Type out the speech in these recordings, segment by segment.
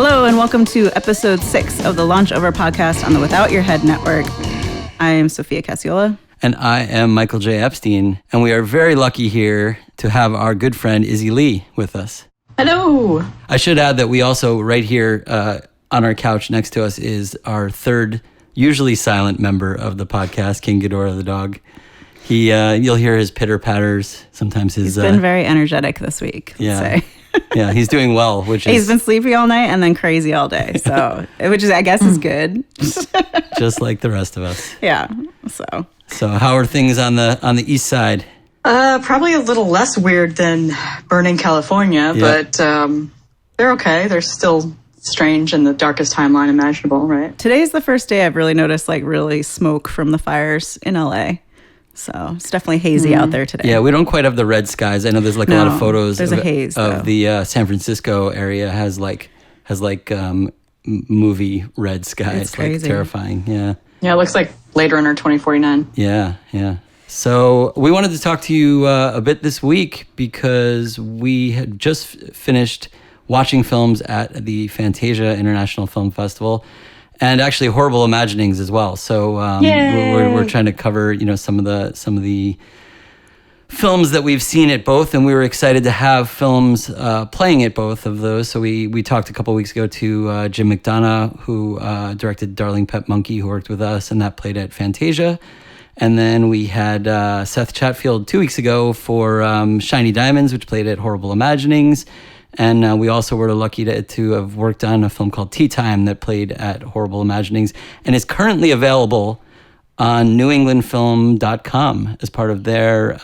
Hello and welcome to episode 6 of the Launch Over podcast on the Without Your Head Network. I am Sophia Cassiola. And I am Michael J. Epstein. And we are very lucky here to have our good friend Izzy Lee with us. Hello. I should add that we also, right here on our couch next to us, is our third, usually silent member of the podcast, King Ghidorah the dog. You'll hear his pitter-patters. Sometimes He's been very energetic this week, let's say. Yeah, he's doing well, He's been sleepy all night and then crazy all day, so which is, I guess, is good. Just like the rest of us. Yeah, So how are things on the east side? Probably a little less weird than burning California, but they're okay. They're still strange in the darkest timeline imaginable, right? Today's the first day I've really noticed really smoke from the fires in LA. So it's definitely hazy out there today. Yeah, we don't quite have the red skies. I know there's a lot of photos of the San Francisco area has movie red skies. It's crazy. Terrifying. Yeah. Yeah, it looks like Blade Runner 2049. Yeah. So we wanted to talk to you a bit this week because we had just finished watching films at the Fantasia International Film Festival. And actually, Horrible Imaginings as well. So we're trying to cover, some of the films that we've seen at both, and we were excited to have films playing at both of those. So we talked a couple weeks ago to Jim McDonough, who directed Darling Pet Monkey, who worked with us, and that played at Fantasia. And then we had Seth Chatfield 2 weeks ago for Shiny Diamonds, which played at Horrible Imaginings. And we also were lucky to have worked on a film called Tea Time that played at Horrible Imaginings and is currently available on newenglandfilm.com as part of their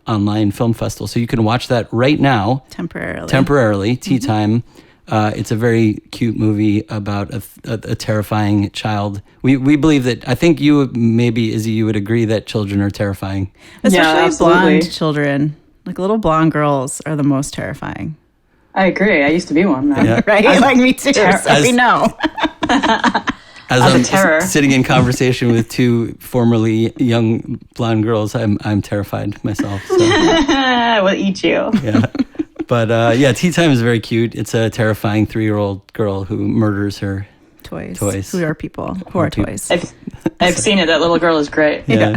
online film festival. So you can watch that right now. Temporarily, Tea Time. It's a very cute movie about a terrifying child. We believe that, I think you, maybe, Izzy, you would agree that children are terrifying. Especially blonde children. Little blonde girls are the most terrifying. I agree. I used to be one. Yeah. Right? Me too, so we know. As I'm sitting in conversation with two formerly young blonde girls, I'm terrified myself. So. We'll eat you. Yeah. But Tea Time is very cute. It's a terrifying 3-year-old girl who murders her toys. Who are people who are toys. I've seen it. That little girl is great. Yeah.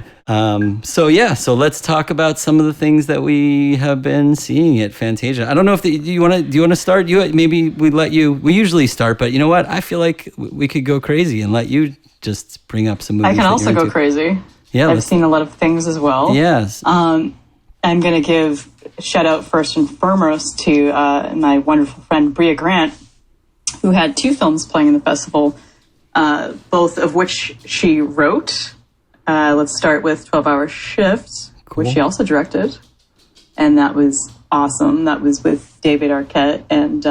So let's talk about some of the things that we have been seeing at Fantasia. I don't know if do you want to start? Maybe we usually start, but you know what? I feel like we could go crazy and let you just bring up some movies. I can also go crazy. Yeah. I've seen a lot of things as well. Yes. I'm going to give a shout out first and foremost to my wonderful friend Brea Grant, who had 2 films playing in the festival, both of which she wrote. Let's start with 12-Hour Shift, which she also directed. And that was awesome. That was with David Arquette and,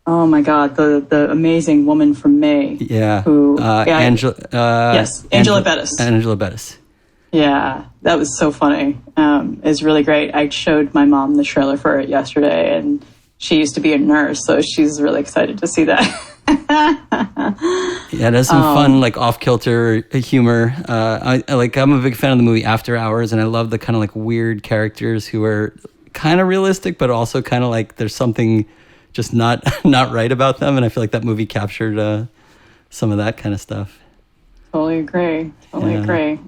oh my God, the amazing woman from May. Yeah. Who, Angela Bettis. Angela Bettis. Yeah, that was so funny. It's really great. I showed my mom the trailer for it yesterday, and she used to be a nurse, so she's really excited to see that. Yeah, there's some fun, off-kilter humor. I'm a big fan of the movie After Hours, and I love the kind of weird characters who are kind of realistic, but also kind of there's something just not right about them. And I feel like that movie captured some of that kind of stuff. Totally agree.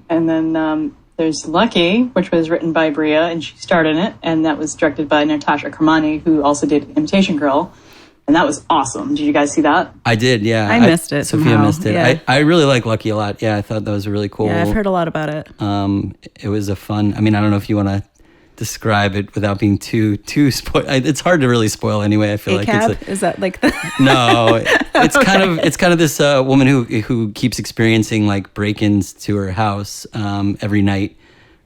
And then there's Lucky, which was written by Brea, and she starred in it, and that was directed by Natasha Kermani, who also did Imitation Girl. And that was awesome. Did you guys see that? I did, yeah. I missed it. Sophia missed it. Yeah. I really like Lucky a lot. Yeah, I thought that was really cool. Yeah, I've heard a lot about it. It was a fun. I don't know if you want to describe it without being too spoil. It's hard to really spoil anyway. I feel is that the? No, it's kind of this woman who keeps experiencing break-ins to her house every night,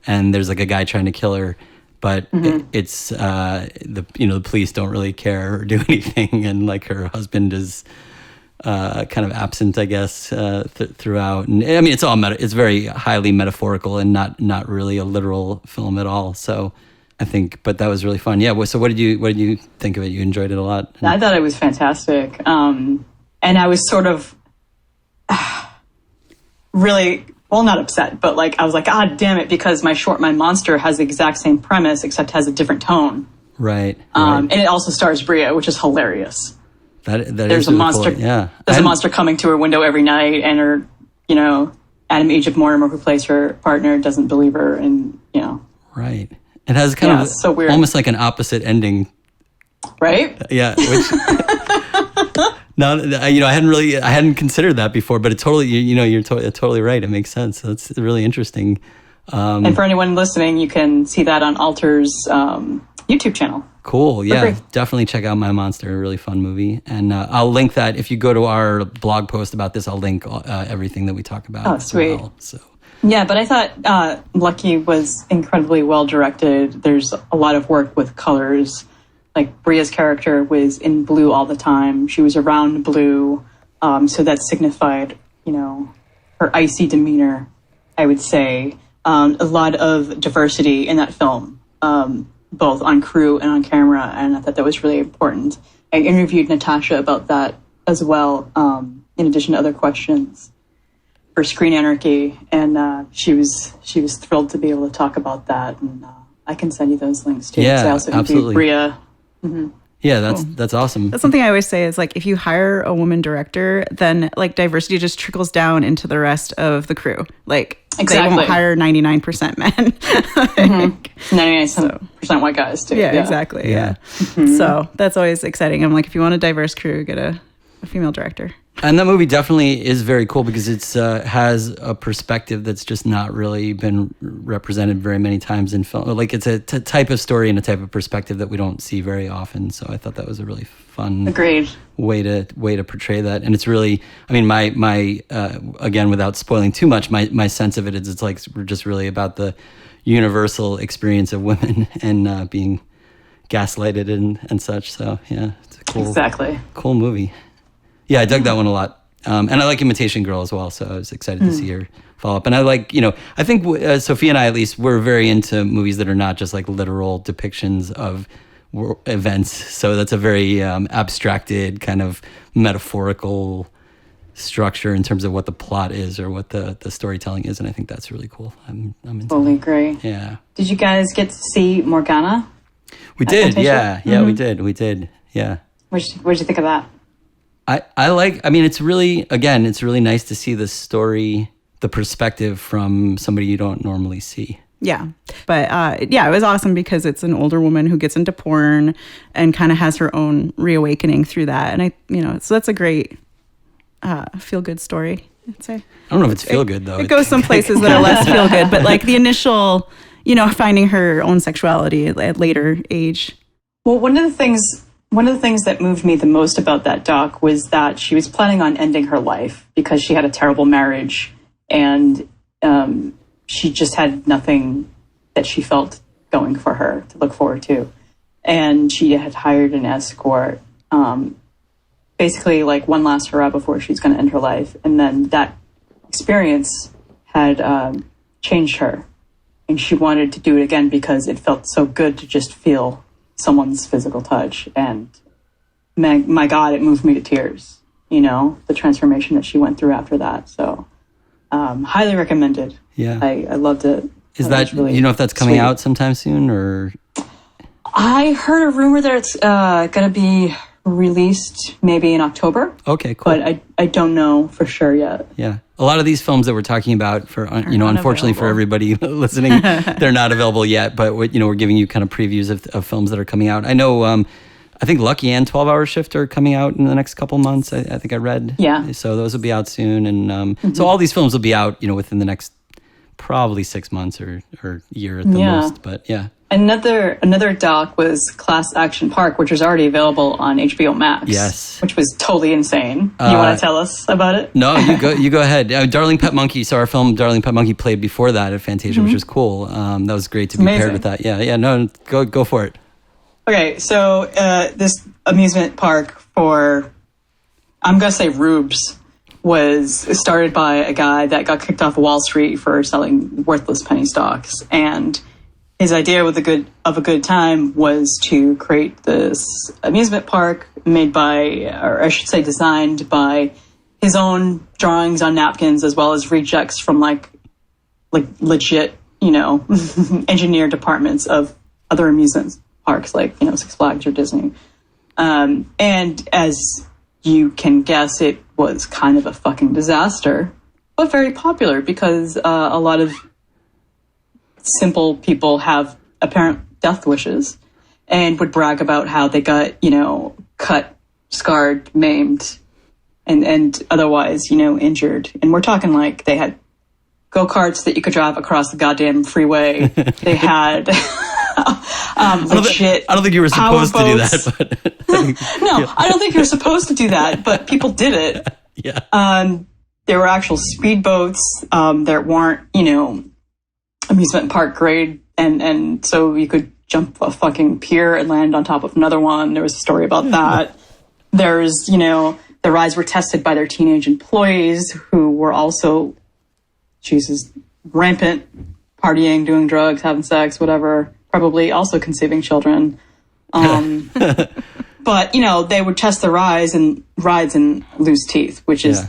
and there's a guy trying to kill her. But it's the police don't really care or do anything, and her husband is kind of absent, I guess, throughout. And it's all it's very highly metaphorical and not really a literal film at all. So I think, but that was really fun. Yeah. So what did you think of it? You enjoyed it a lot. I thought it was fantastic, and I was sort of really. Well, not upset, but I was God damn it, because my monster has the exact same premise, except has a different tone. Right. And it also stars Brea, which is hilarious. That there's is a really monster. cool. Yeah. There's a monster coming to her window every night, and her, Adam Egypt Mortimer, who plays her partner, doesn't believe her, and Right. It has kind of so weird. Almost like an opposite ending. Right? Yeah. Which, now, I hadn't considered that before, but it totally, you're totally right. It makes sense. That's really interesting. And for anyone listening, you can see that on Alter's YouTube channel. Cool. Yeah, definitely check out My Monster. A really fun movie. And I'll link that. If you go to our blog post about this, I'll link everything that we talk about. Oh, sweet. Well, so. Yeah, but I thought Lucky was incredibly well directed. There's a lot of work with colors. Like Brea's character was in blue all the time. She was around blue. So that signified, her icy demeanor, I would say. A lot of diversity in that film. Both on crew and on camera, and I thought that was really important. I interviewed Natasha about that as well, in addition to other questions for Screen Anarchy, and she was thrilled to be able to talk about that, and I can send you those links too. Yeah, I also absolutely. Brea. Yeah, that's awesome. That's something I always say is like, if you hire a woman director, then like diversity just trickles down into the rest of the crew. Like Exactly. they won't hire 99% men. 99% white guys too. Yeah, exactly. Yeah. So that's always exciting. I'm like, if you want a diverse crew, get a female director. And that movie definitely is very cool because it's has a perspective that's just not really been represented very many times in film. Like it's a type of story and a type of perspective that we don't see very often. So I thought that was a really fun way to portray that. And it's really, I mean, my again, without spoiling too much, my sense of it is it's like we're just really about the universal experience of women and being gaslighted and such. So yeah, it's a cool movie. Yeah, I dug that one a lot. And I like Imitation Girl as well, so I was excited to see her follow up. And I like, I think Sophia and I, at least, we're very into movies that are not just like literal depictions of events. So that's a very abstracted kind of metaphorical structure in terms of what the plot is or what the storytelling is. And I think that's really cool. I'm into Totally that. agree. Yeah. Did you guys get to see Morgana? We did, yeah. Yeah, we did, yeah. What'd you think of that? It's really nice to see the story, the perspective from somebody you don't normally see. Yeah. But it was awesome because it's an older woman who gets into porn and kind of has her own reawakening through that. And so that's a great feel good story, I'd say. I don't know if it's feel good though. It goes some places that are less feel good, but like the initial, finding her own sexuality at later age. Well, one of the things that moved me the most about that doc was that she was planning on ending her life because she had a terrible marriage and she just had nothing that she felt going for her to look forward to. And she had hired an escort, basically like one last hurrah before she's going to end her life. And then that experience had changed her. And she wanted to do it again because it felt so good to just feel someone's physical touch, and my God, it moved me to tears, the transformation that she went through after that. So highly recommended. Yeah. I loved it. Is that, really if that's coming out sometime soon or? I heard a rumor that it's going to be released maybe in October. Okay, cool. But I don't know for sure yet. Yeah. A lot of these films that we're talking about unfortunately for everybody listening, they're not available yet, but we're giving you kind of previews of films that are coming out. I know, I think Lucky and 12 Hour Shift are coming out in the next couple months. I think I read. Yeah. So those will be out soon. And so all these films will be out, within the next probably 6 months or year at the most. But yeah. Another doc was Class Action Park, which was already available on HBO Max. Yes, which was totally insane. You want to tell us about it? No, you go ahead. Darling Pet Monkey. So our film Darling Pet Monkey played before that at Fantasia, which was cool. That was great to be paired with that. Yeah. No, go for it. Okay, so this amusement park for, I'm gonna say rubes, was started by a guy that got kicked off Wall Street for selling worthless penny stocks, and his idea of a good time was to create this amusement park made by, or I should say designed by, his own drawings on napkins as well as rejects from like legit, engineered departments of other amusement parks like, Six Flags or Disney. And as you can guess it was kind of a fucking disaster, but very popular because a lot of simple people have apparent death wishes and would brag about how they got, cut, scarred, maimed, and otherwise, injured. And we're talking like they had go-karts that you could drive across the goddamn freeway. They had legit I don't think you were supposed to do that. But No, I don't think you're supposed to do that, but people did it. Yeah. There were actual speedboats that weren't, amusement park grade, and so you could jump a fucking pier and land on top of another one. There was a story about that. There's, the rides were tested by their teenage employees who were also, rampant, partying, doing drugs, having sex, whatever, probably also conceiving children. But, they would test the rides and lose teeth, which is,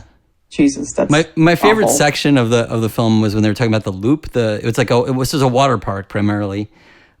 Jesus, that's my favorite awful. section of the film was when they were talking about the loop. It was a water park primarily,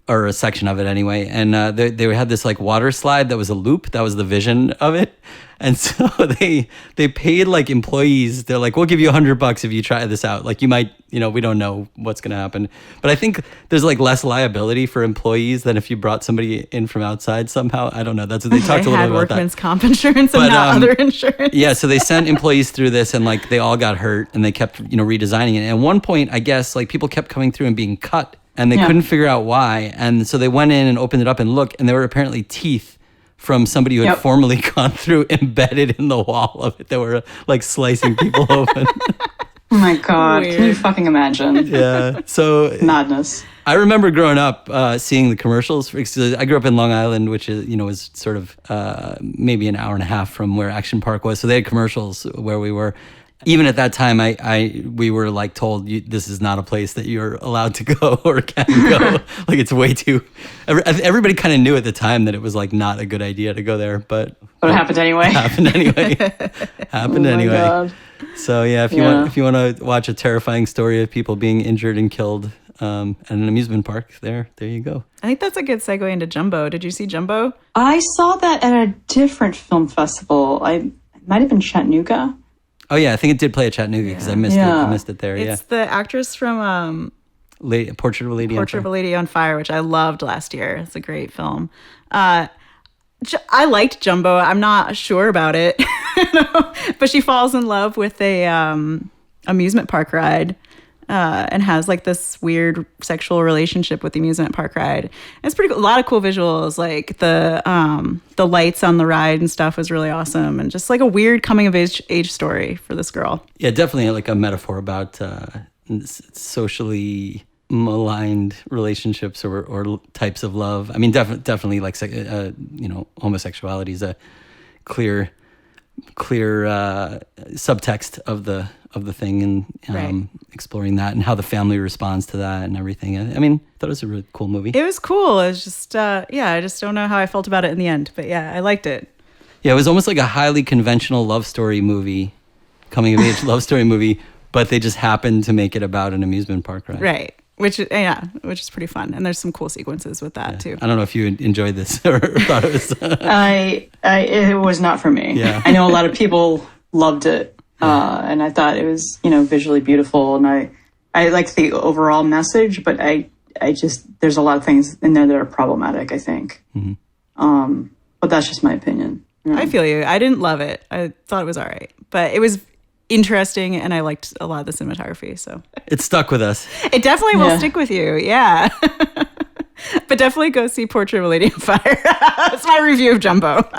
or a section of it anyway. And they had this like water slide that was a loop. That was the vision of it. And so they paid like employees. They're like, we'll give you $100 if you try this out. Like you might, we don't know what's going to happen. But I think there's like less liability for employees than if you brought somebody in from outside somehow. I don't know. That's what they talked a little bit about. Workman's comp insurance and not other insurance. Yeah. So they sent employees through this and like they all got hurt and they kept, redesigning it. And at one point, I guess like people kept coming through and being cut and they couldn't figure out why. And so they went in and opened it up and looked, and there were apparently teeth from somebody who had formerly gone through embedded in the wall of it that were like slicing people open. Oh my God. Weird. Can you fucking imagine? Yeah. So Madness. I remember growing up seeing the commercials. I grew up in Long Island, which is, was sort of maybe an hour and a half from where Action Park was. So they had commercials where we were. Even at that time, we were like told, this is not a place that you're allowed to go or can go. Like it's way too. Everybody kind of knew at the time that it was like not a good idea to go there, but it happened anyway. Happened anyway. God. So yeah, if you want to watch a terrifying story of people being injured and killed at an amusement park, there you go. I think that's a good segue into Jumbo. Did you see Jumbo? I saw that at a different film festival. It might have been Chattanooga. Oh yeah, I think it did play at Chattanooga because I missed it. I missed it there. It's the actress from Portrait of a Lady on Fire, which I loved last year. It's a great film. I liked Jumbo. I'm not sure about it, but she falls in love with a amusement park ride. And has like this weird sexual relationship with the amusement park ride. It's pretty cool. A lot of cool visuals, like the lights on the ride and stuff was really awesome, and just like a weird coming of age story for this girl. Yeah, definitely like a metaphor about socially maligned relationships or types of love. I mean, definitely like homosexuality is a clear subtext of the thing, and exploring that and how the family responds to that and everything. I mean, I thought it was a really cool movie. It was cool. It was just I just don't know how I felt about it in the end, but yeah, I liked it. Yeah, it was almost like a highly conventional love story movie, coming of age love story movie, but they just happened to make it about an amusement park ride. Right. Which is pretty fun, and there's some cool sequences with that too. I don't know if you enjoyed this or thought it was. It was not for me. Yeah. I know a lot of people loved it, and I thought it was visually beautiful, and I like the overall message, but I just there's a lot of things in there that are problematic, I think. Mm-hmm. But that's just my opinion. I feel you. I didn't love it. I thought it was all right, but it was interesting, and I liked a lot of the cinematography, so it stuck with us. It definitely will stick with you, yeah. But definitely go see Portrait of a Lady on Fire. That's my review of Jumbo.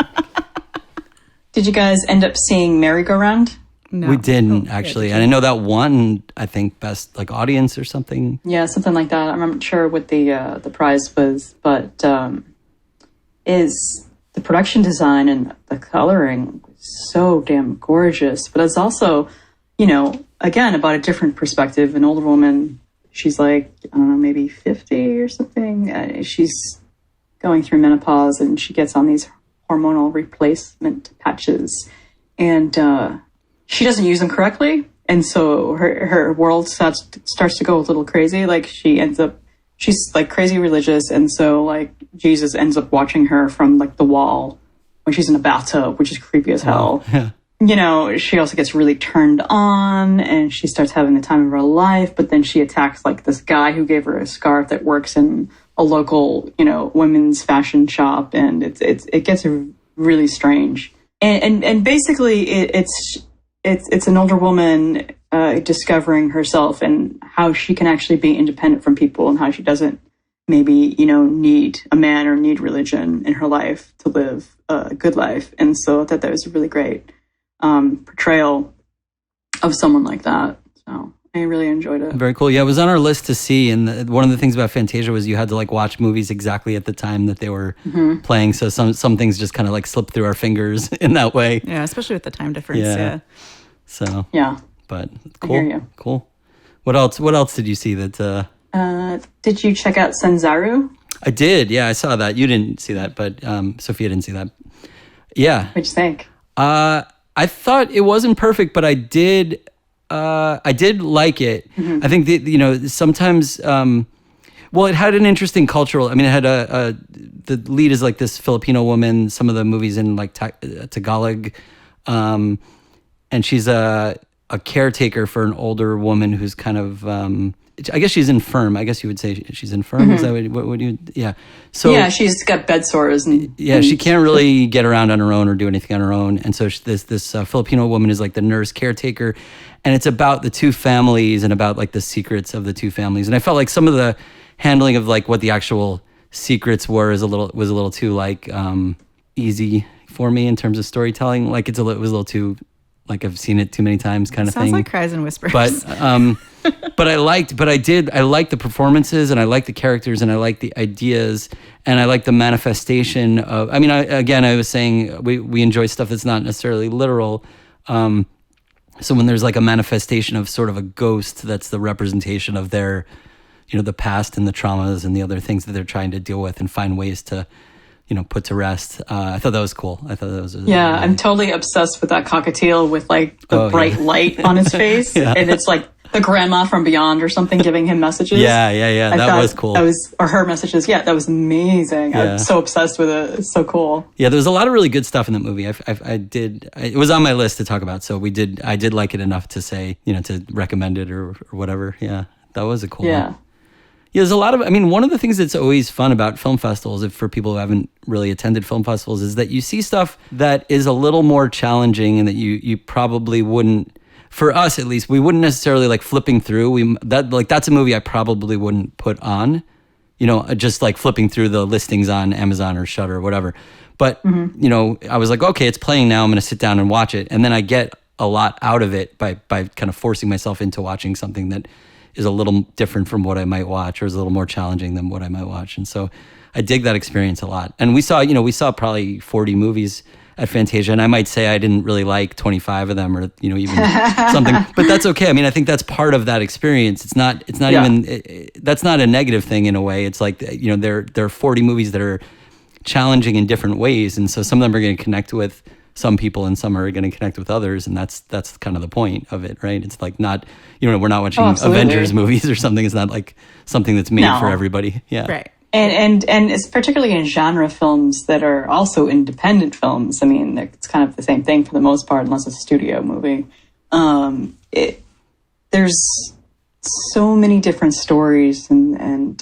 Did you guys end up seeing Marygoround? No. We didn't actually, and I know that won, I think, best like audience or something. Yeah, something like that. I'm not sure what the prize was, but is the production design and the coloring so damn gorgeous. But it's also, again, about a different perspective. An older woman, she's like, I don't know, maybe 50 or something. She's going through menopause, and she gets on these hormonal replacement patches, and she doesn't use them correctly. And so her world starts to go a little crazy. Like she's like crazy religious. And so like Jesus ends up watching her from like the wall when she's in a bathtub, which is creepy as hell. Yeah. You know, she also gets really turned on and she starts having the time of her life, but then she attacks like this guy who gave her a scarf that works in a local, you know, women's fashion shop, and it gets really strange. And basically it's an older woman discovering herself and how she can actually be independent from people and how she doesn't maybe, you know, need a man or need religion in her life to live a good life. And so I thought that was a really great portrayal of someone like that. So I really enjoyed it. Very cool. Yeah, it was on our list to see, and one of the things about Fantasia was you had to like watch movies exactly at the time that they were playing. So some things just kind of like slipped through our fingers in that way. Yeah, especially with the time difference. Yeah. So yeah, but I hear cool. you. Cool. What else did you see that? Did you check out Sanzaru? I did. Yeah, I saw that. You didn't see that, but Sophia didn't see that. Yeah. What'd you think? I thought it wasn't perfect, but I did like it. I think that, you know, sometimes, well, it had an interesting cultural, I mean, it had the lead is like this Filipino woman, some of the movies in like Tagalog, and she's a caretaker for an older woman who's kind of, I guess she's infirm. I guess you would say she's infirm. Is that what would you? Yeah. So yeah, she's got bed sores and she can't really get around on her own or do anything on her own. And so this Filipino woman is like the nurse caretaker, and it's about the two families and about like the secrets of the two families. And I felt like some of the handling of like what the actual secrets were was a little too like easy for me in terms of storytelling. Like it was a little too like I've seen it too many times kind of thing. Sounds like Cries and Whispers. But I liked the performances, and I liked the characters, and I liked the ideas, and I liked the manifestation of, I mean, I was saying we enjoy stuff that's not necessarily literal. So when there's like a manifestation of sort of a ghost, that's the representation of their, you know, the past and the traumas and the other things that they're trying to deal with and find ways to, you know, put to rest. I thought that was cool. I thought that was I'm totally obsessed with that cockatiel with like the bright light on his face, and it's like the grandma from beyond or something giving him messages. Yeah. That was cool. Or her messages. Yeah, that was amazing. Yeah. I'm so obsessed with it. It's so cool. Yeah, there was a lot of really good stuff in that movie. It was on my list to talk about. So I did like it enough to say, you know, to recommend it or whatever. Yeah, that was a cool one. Yeah, there's a lot of, I mean, one of the things that's always fun about film festivals, if for people who haven't really attended film festivals, is that you see stuff that is a little more challenging and that you probably wouldn't, for us at least, we wouldn't necessarily like flipping through. That's a movie I probably wouldn't put on, you know, just like flipping through the listings on Amazon or Shudder or whatever. But, you know, I was like, okay, it's playing now. I'm going to sit down and watch it. And then I get a lot out of it by kind of forcing myself into watching something that is a little different from what I might watch, or is a little more challenging than what I might watch. And so I dig that experience a lot. And we saw probably 40 movies at Fantasia, and I might say I didn't really like 25 of them, or, you know, even something, but that's okay. I mean, I think that's part of that experience. It's not even, that's not a negative thing in a way. It's like, you know, there are 40 movies that are challenging in different ways. And so some of them are going to connect with some people and some are going to connect with others. And that's kind of the point of it, right? It's like not, you know, we're not watching Avengers movies or something. It's not like something that's made for everybody. Yeah. Right. And it's particularly in genre films that are also independent films. I mean, it's kind of the same thing for the most part, unless it's a studio movie. There's so many different stories and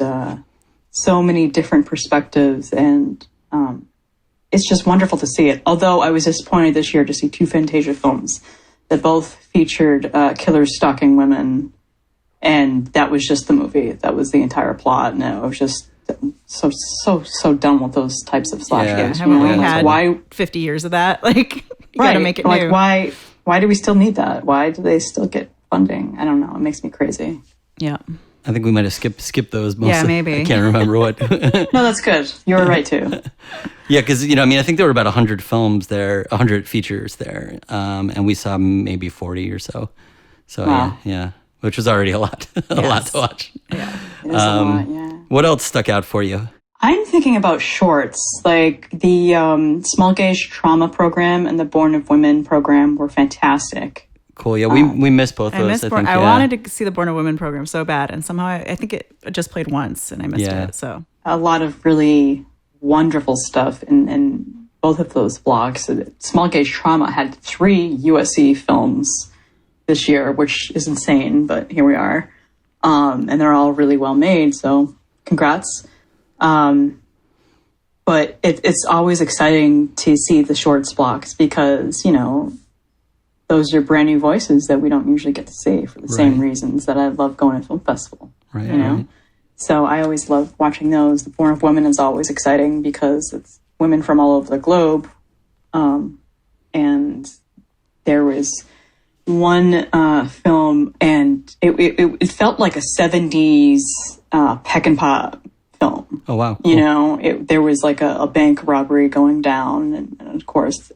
so many different perspectives, and it's just wonderful to see it. Although I was disappointed this year to see two Fantasia films that both featured killers stalking women, and that was just the movie. That was the entire plot, and I was just so done with those types of slashers. Yeah, haven't we had 50 years of that? Like, you gotta make it new. Like, why do we still need that? Why do they still get funding? I don't know. It makes me crazy. Yeah. I think we might have skipped those mostly. Yeah, maybe. I can't remember what. No, that's good. You were right, too. Yeah, because, you know, I mean, I think there were about 100 films there, 100 features there, and we saw maybe 40 or so. So, wow. Yeah, which was already a lot, lot to watch. Yeah, it is a lot, yeah. What else stuck out for you? I'm thinking about shorts, like the Small Gauge Trauma program and the Born of Women program were fantastic. Cool. Yeah, we missed both those. I wanted to see the Born of Women program so bad, and somehow I think it just played once, and I missed it. So a lot of really wonderful stuff, and both of those blocks. Small Gauge Trauma had 3 USC films this year, which is insane, but here we are. And they're all really well made, so congrats. But it's always exciting to see the shorts blocks because, you know, those are brand new voices that we don't usually get to see for the same reasons that I love going to film festival. Right. You know? Right. So I always love watching those. The Born of Women is always exciting because it's women from all over the globe. And there was one film, and it felt like a 70s Peckinpah film. Oh, wow. Cool. You know, there was like a bank robbery going down, and of course,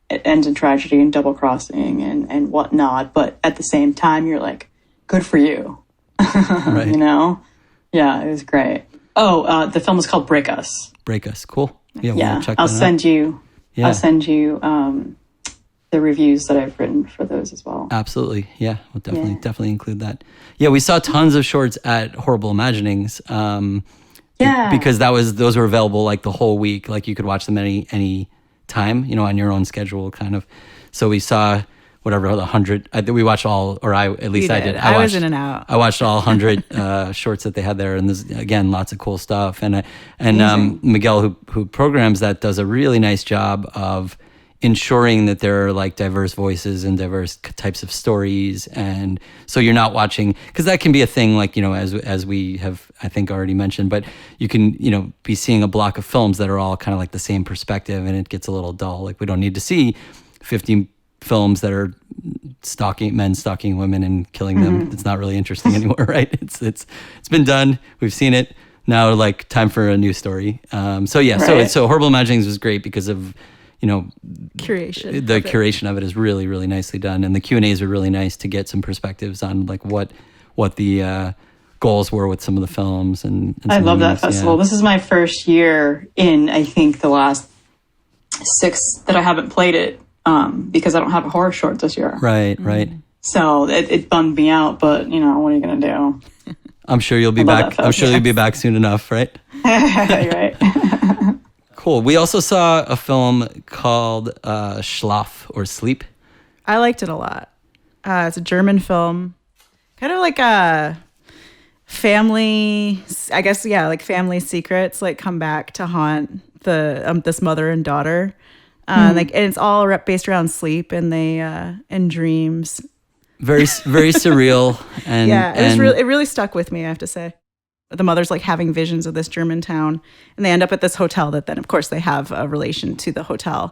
it ends in tragedy and double crossing and whatnot. But at the same time, you're like, good for you. Right. You know? Yeah, it was great. Oh, the film is called Break Us. Break Us. Cool. Yeah, Yeah, we'll check I'll that out. send you. Yeah. I'll send you the reviews that I've written for those as well. Absolutely. Yeah, we'll definitely include that. Yeah, we saw tons of shorts at Horrible Imaginings. Yeah. Because those were available like the whole week. Like you could watch them any time, you know, on your own schedule kind of. So we saw whatever, 100. We watched all, or I did. I was in and out. I watched all 100 shorts that they had there, and there's again lots of cool stuff. And Miguel, who programs that, does a really nice job of ensuring that there are like diverse voices and diverse types of stories. And so you're not watching, because that can be a thing, like, you know, as we have, I think, already mentioned, but you can, you know, be seeing a block of films that are all kind of like the same perspective, and it gets a little dull. Like, we don't need to see 50 films that are men stalking women and killing them. It's not really interesting anymore, right? It's been done. We've seen it. Now, like, time for a new story. So Horrible Imaginings was great because of, you know, Curation. The curation of it is really, really nicely done, and the Q&As are really nice to get some perspectives on like what the goals were with some of the films. And I love that movies. festival. Yeah. This is my first year in, I think, the last 6 that I haven't played it because I don't have a horror short this year. Right. So it bummed me out, but, you know, what are you going to do? I'm sure you'll be back. I'm sure you'll be back soon enough, right? Right. Cool. We also saw a film called Schlaf, or Sleep. I liked it a lot. It's a German film, kind of like a family, I guess, like family secrets like come back to haunt the this mother and daughter. And it's all based around sleep and and dreams. Very surreal. And it really stuck with me, I have to say. The mother's like having visions of this German town, and they end up at this hotel that then, of course, they have a relation to the hotel.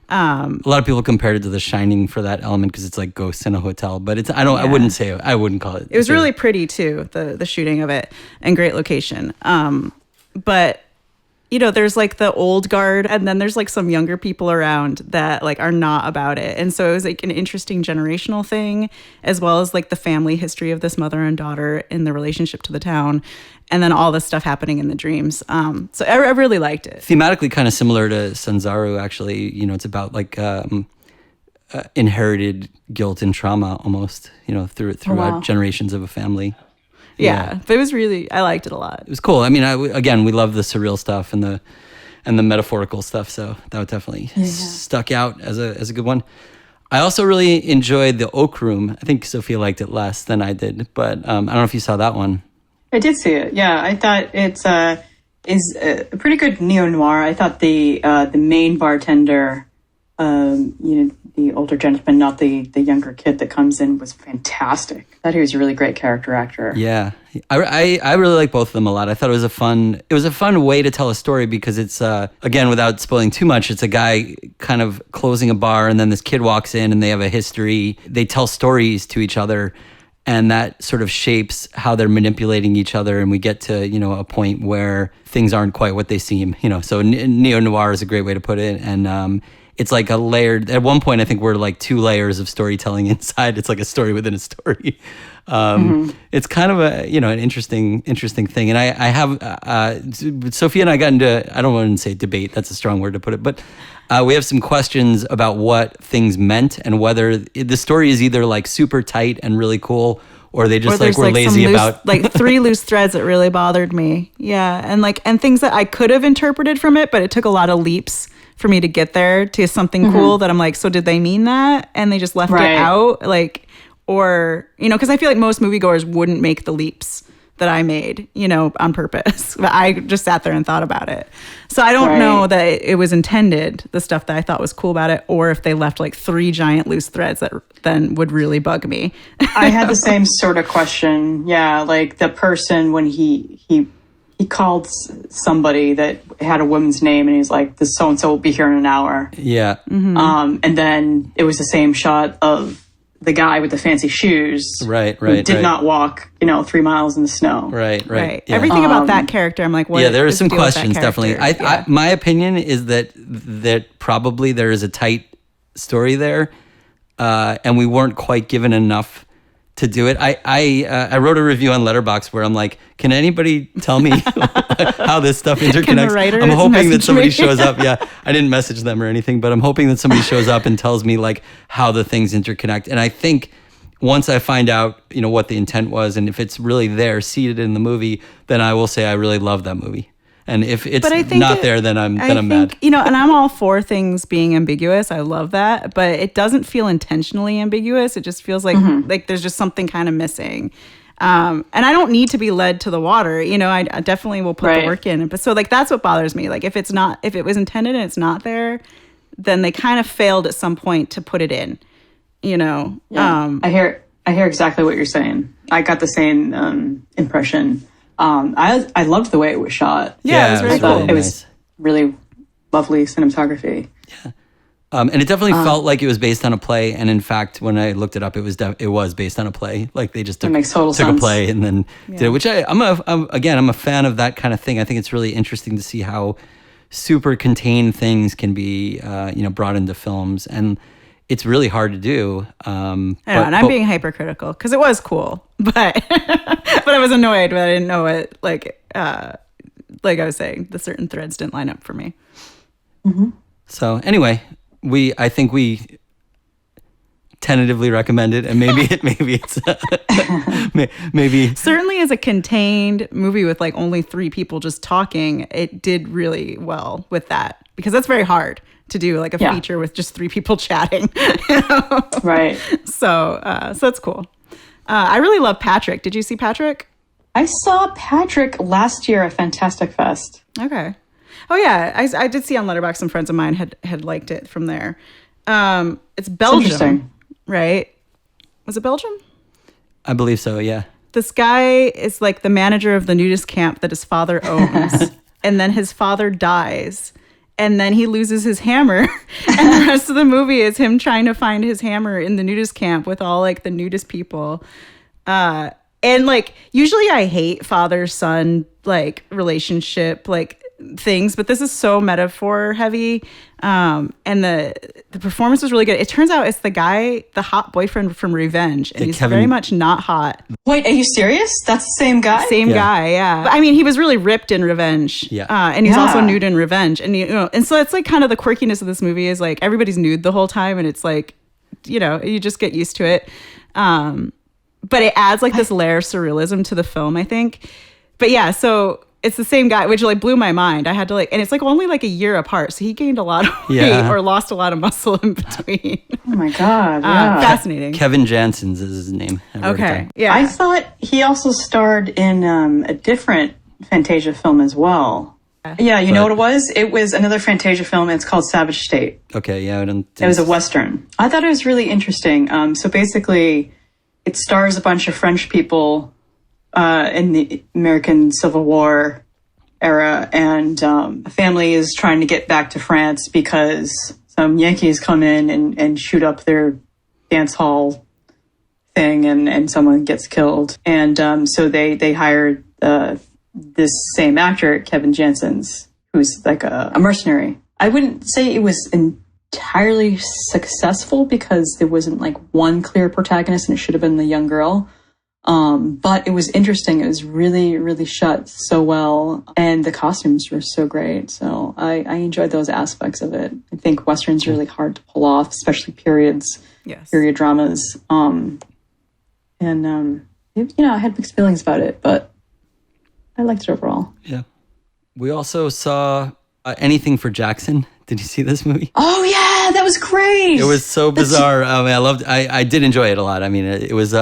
A lot of people compared it to The Shining for that element because it's like ghosts in a hotel, but I wouldn't call it. It was really pretty too, the shooting of it, and great location. But you know, there's like the old guard, and then there's like some younger people around that like are not about it. And so it was like an interesting generational thing, as well as like the family history of this mother and daughter in the relationship to the town, and then all this stuff happening in the dreams. So I really liked it. Thematically kind of similar to Sanzaru, actually. You know, it's about like inherited guilt and trauma almost, you know, throughout generations of a family. Yeah, but it was I liked it a lot. It was cool. I mean, we love the surreal stuff and the metaphorical stuff, so that definitely stuck out as a good one. I also really enjoyed The Oak Room. I think Sophia liked it less than I did, but I don't know if you saw that one. I did see it. Yeah, I thought it's is a pretty good neo-noir. I thought the main bartender, you know, the older gentleman, not the younger kid that comes in, was fantastic. I thought he was a really great character actor. Yeah, I really like both of them a lot. I thought it was a fun way to tell a story because it's again, without spoiling too much, it's a guy kind of closing a bar, and then this kid walks in, and they have a history. They tell stories to each other, and that sort of shapes how they're manipulating each other. And we get to, you know, a point where things aren't quite what they seem. You know, so neo-noir is a great way to put it, and it's like a layered, at one point I think we're like 2 layers of storytelling inside. It's like a story within a story. It's kind of a, you know, an interesting thing. And I have, Sophia and I got into, I don't want to say debate, that's a strong word to put it, but we have some questions about what things meant and whether the story is either like super tight and really cool, or they just there's were lazy some about like 3 loose threads that really bothered me. Yeah, and things that I could have interpreted from it, but it took a lot of leaps for me to get there to something cool that I'm like, so did they mean that? And they just left it out, like, or because I feel like most moviegoers wouldn't make the leaps that I made, on purpose. But I just sat there and thought about it. So I don't know that it was intended, the stuff that I thought was cool about it, or if they left like 3 giant loose threads that then would really bug me. I had the same sort of question. Yeah, like the person when he called somebody that had a woman's name and he's like, this so-and-so will be here in an hour. Yeah. And then it was the same shot of the guy with the fancy shoes, who did not walk, 3 miles in the snow. Right. Yeah. Everything about that character, I'm like, what? Yeah, there are some questions, definitely. My opinion is that probably there is a tight story there, and we weren't quite given enough to do it. I wrote a review on Letterboxd where I'm like, can anybody tell me how this stuff interconnects? I'm hoping that somebody shows up. Yeah, I didn't message them or anything, but I'm hoping that somebody shows up and tells me like how the things interconnect. And I think once I find out, what the intent was, and if it's really there, seated in the movie, then I will say I really love that movie. And if it's not there, then I'm mad. And I'm all for things being ambiguous. I love that, but it doesn't feel intentionally ambiguous. It just feels like there's just something kind of missing. And I don't need to be led to the water. I definitely will put the work in. But so like that's what bothers me. Like if it was intended and it's not there, then they kind of failed at some point to put it in. Yeah. I hear exactly what you're saying. I got the same impression. I loved the way it was shot. Yeah, it was very cool. It was really lovely cinematography. Yeah. And it definitely felt like it was based on a play. And in fact, when I looked it up, it was based on a play. Like they just took a play and then did it, which I'm a fan of that kind of thing. I think it's really interesting to see how super contained things can be, brought into films. And it's really hard to do. And I'm being hypercritical because it was cool, but but I was annoyed that I didn't know it. Like I was saying, the certain threads didn't line up for me. Mm-hmm. So anyway, I think we tentatively recommend it, and maybe it's maybe certainly as a contained movie with like only 3 people just talking, it did really well with that because that's very hard to do, like a feature with just 3 people chatting. Right. So that's cool. I really love Patrick. Did you see Patrick? I saw Patrick last year at Fantastic Fest. Okay. Oh yeah, I did see on Letterboxd some friends of mine had liked it from there. It's Belgium, right? Was it Belgium? I believe so, yeah. This guy is like the manager of the nudist camp that his father owns. And then his father dies. And then he loses his hammer. And the rest of the movie is him trying to find his hammer in the nudist camp with all like the nudist people. And like, usually I hate father-son like relationship like things, but this is so metaphor heavy. And the performance was really good. It turns out it's the hot boyfriend from Revenge. And he's very much not hot. Wait, are you serious? That's the same guy? Same guy, yeah. But, I mean, he was really ripped in Revenge. Yeah. And he's also nude in Revenge. And and so it's like kind of the quirkiness of this movie is like everybody's nude the whole time, and it's like, you just get used to it. But it adds like this layer of surrealism to the film, I think. But yeah, so it's the same guy, which like blew my mind. I had to and it's like only like a year apart. So he gained a lot of weight or lost a lot of muscle in between. Oh my God. Yeah. Fascinating. Kevin Janssens is his name. Okay. Yeah. I thought he also starred in a different Fantasia film as well. Yeah, you know what it was? It was another Fantasia film. It's called Savage State. Okay, yeah. It was a Western. I thought it was really interesting. So basically, it stars a bunch of French people in the American Civil War era, and a family is trying to get back to France because some Yankees come in and shoot up their dance hall thing, and someone gets killed. And so they hired this same actor, Kevin Janssens, who's like a mercenary. I wouldn't say it was entirely successful because there wasn't like one clear protagonist and it should have been the young girl. But it was interesting. It was really, really shot so well. And the costumes were so great. So I enjoyed those aspects of it. I think Westerns are really hard to pull off, especially period dramas. I had mixed feelings about it, but I liked it overall. Yeah. We also saw Anything for Jackson. Did you see this movie? Oh yeah, that was great. It was so bizarre. I did enjoy it a lot. I mean, it was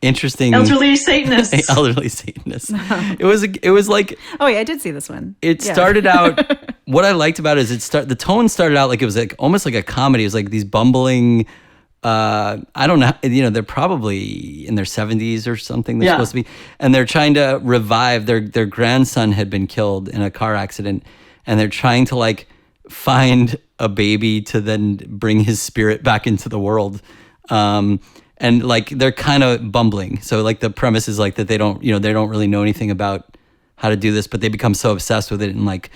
interesting. Elderly Satanists. Elderly Satanists. It was like, Oh yeah, I did see this one. it started out. What I liked about it is the tone started out like it was like almost like a comedy. It was like these bumbling. I don't know. They're probably in their 70s or something. They're supposed to be, and they're trying to revive their grandson had been killed in a car accident, and they're trying to like find a baby to then bring his spirit back into the world. And like they're kind of bumbling. So like the premise is like that they don't really know anything about how to do this, but they become so obsessed with it, and like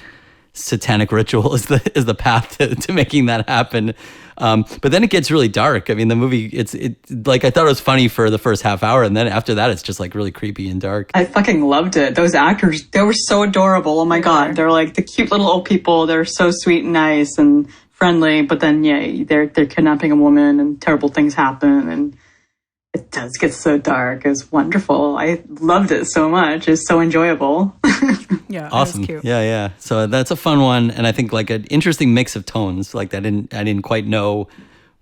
satanic ritual is the path to making that happen. But then it gets really dark. I mean, the movie, it's like, I thought it was funny for the first half hour, and then after that, it's just like really creepy and dark. I fucking loved it. Those actors, they were so adorable. Oh my God. They're like the cute little old people. They're so sweet and nice and friendly, but then, they're kidnapping a woman and terrible things happen, and it does get so dark. It was wonderful. I loved it so much. It's so enjoyable. Yeah, Awesome. that was cute. Yeah. So that's a fun one, and I think like an interesting mix of tones. Like I didn't quite know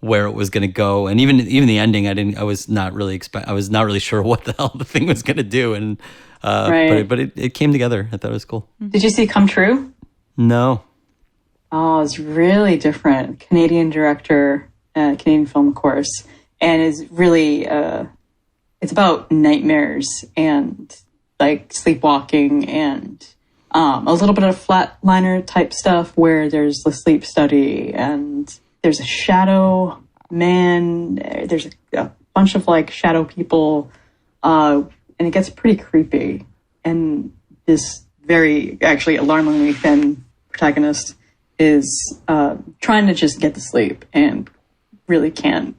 where it was going to go, and even the ending, I was not really sure what the hell the thing was going to do, and Right. but it came together. I thought it was cool. Did you see Come True? No. Oh, it's really different. Canadian director, Canadian film, of course, and is really it's about nightmares and like sleepwalking and a little bit of flatliner type stuff where there's the sleep study and there's a shadow man. There's a bunch of like shadow people, and it gets pretty creepy. And this very actually alarmingly thin protagonist is trying to just get to sleep and really can't.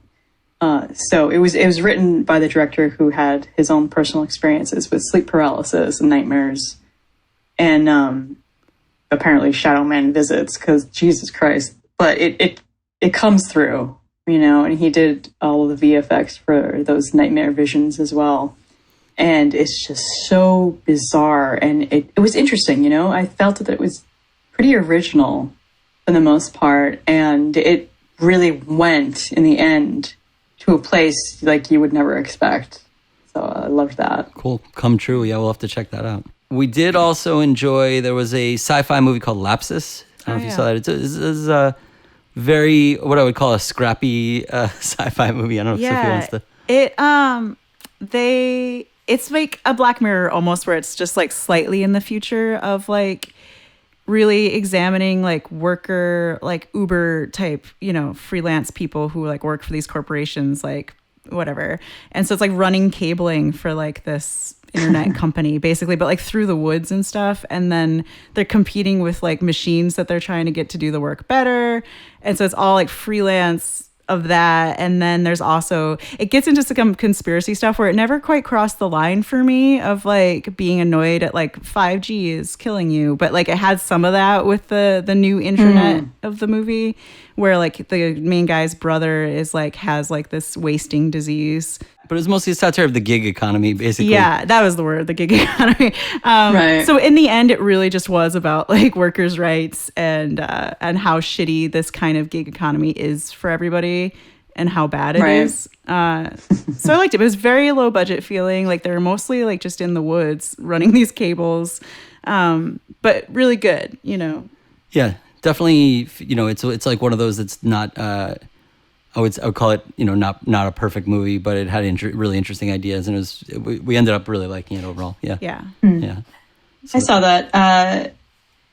So it was written by the director who had his own personal experiences with sleep paralysis and nightmares, and apparently shadow man visits, because Jesus Christ. But it comes through, and he did all of the VFX for those nightmare visions as well. And it's just so bizarre, and it was interesting, I felt that it was pretty original for the most part, and it really went in the end to a place like you would never expect. So I loved that. Cool. Come True. Yeah, we'll have to check that out. We did also enjoy, there was a sci-fi movie called Lapsus. I don't know if you saw that. It's a very, what I would call a scrappy sci-fi movie. I don't know if Sophia wants to. It's like a Black Mirror almost, where it's just like slightly in the future of like really examining like worker, like Uber type, freelance people who like work for these corporations, like whatever. And so it's like running cabling for like this internet company basically, but like through the woods and stuff. And then they're competing with like machines that they're trying to get to do the work better. And so it's all like freelance of that. And then there's also, it gets into some conspiracy stuff where it never quite crossed the line for me of like being annoyed at like 5G is killing you, but like it had some of that with the new internet of the movie, where like the main guy's brother is like has like this wasting disease. But it was mostly a satire of the gig economy, basically. Yeah, that was the word, the gig economy. Right. So in the end, it really just was about like workers' rights and how shitty this kind of gig economy is for everybody and how bad it is. So I liked it. It was very low budget feeling. Like they were mostly like just in the woods running these cables, but really good, Yeah, definitely. It's like one of those that's not. I would call it, not a perfect movie, but it had really interesting ideas, and we ended up really liking it overall. Yeah. Yeah. Yeah. I saw that.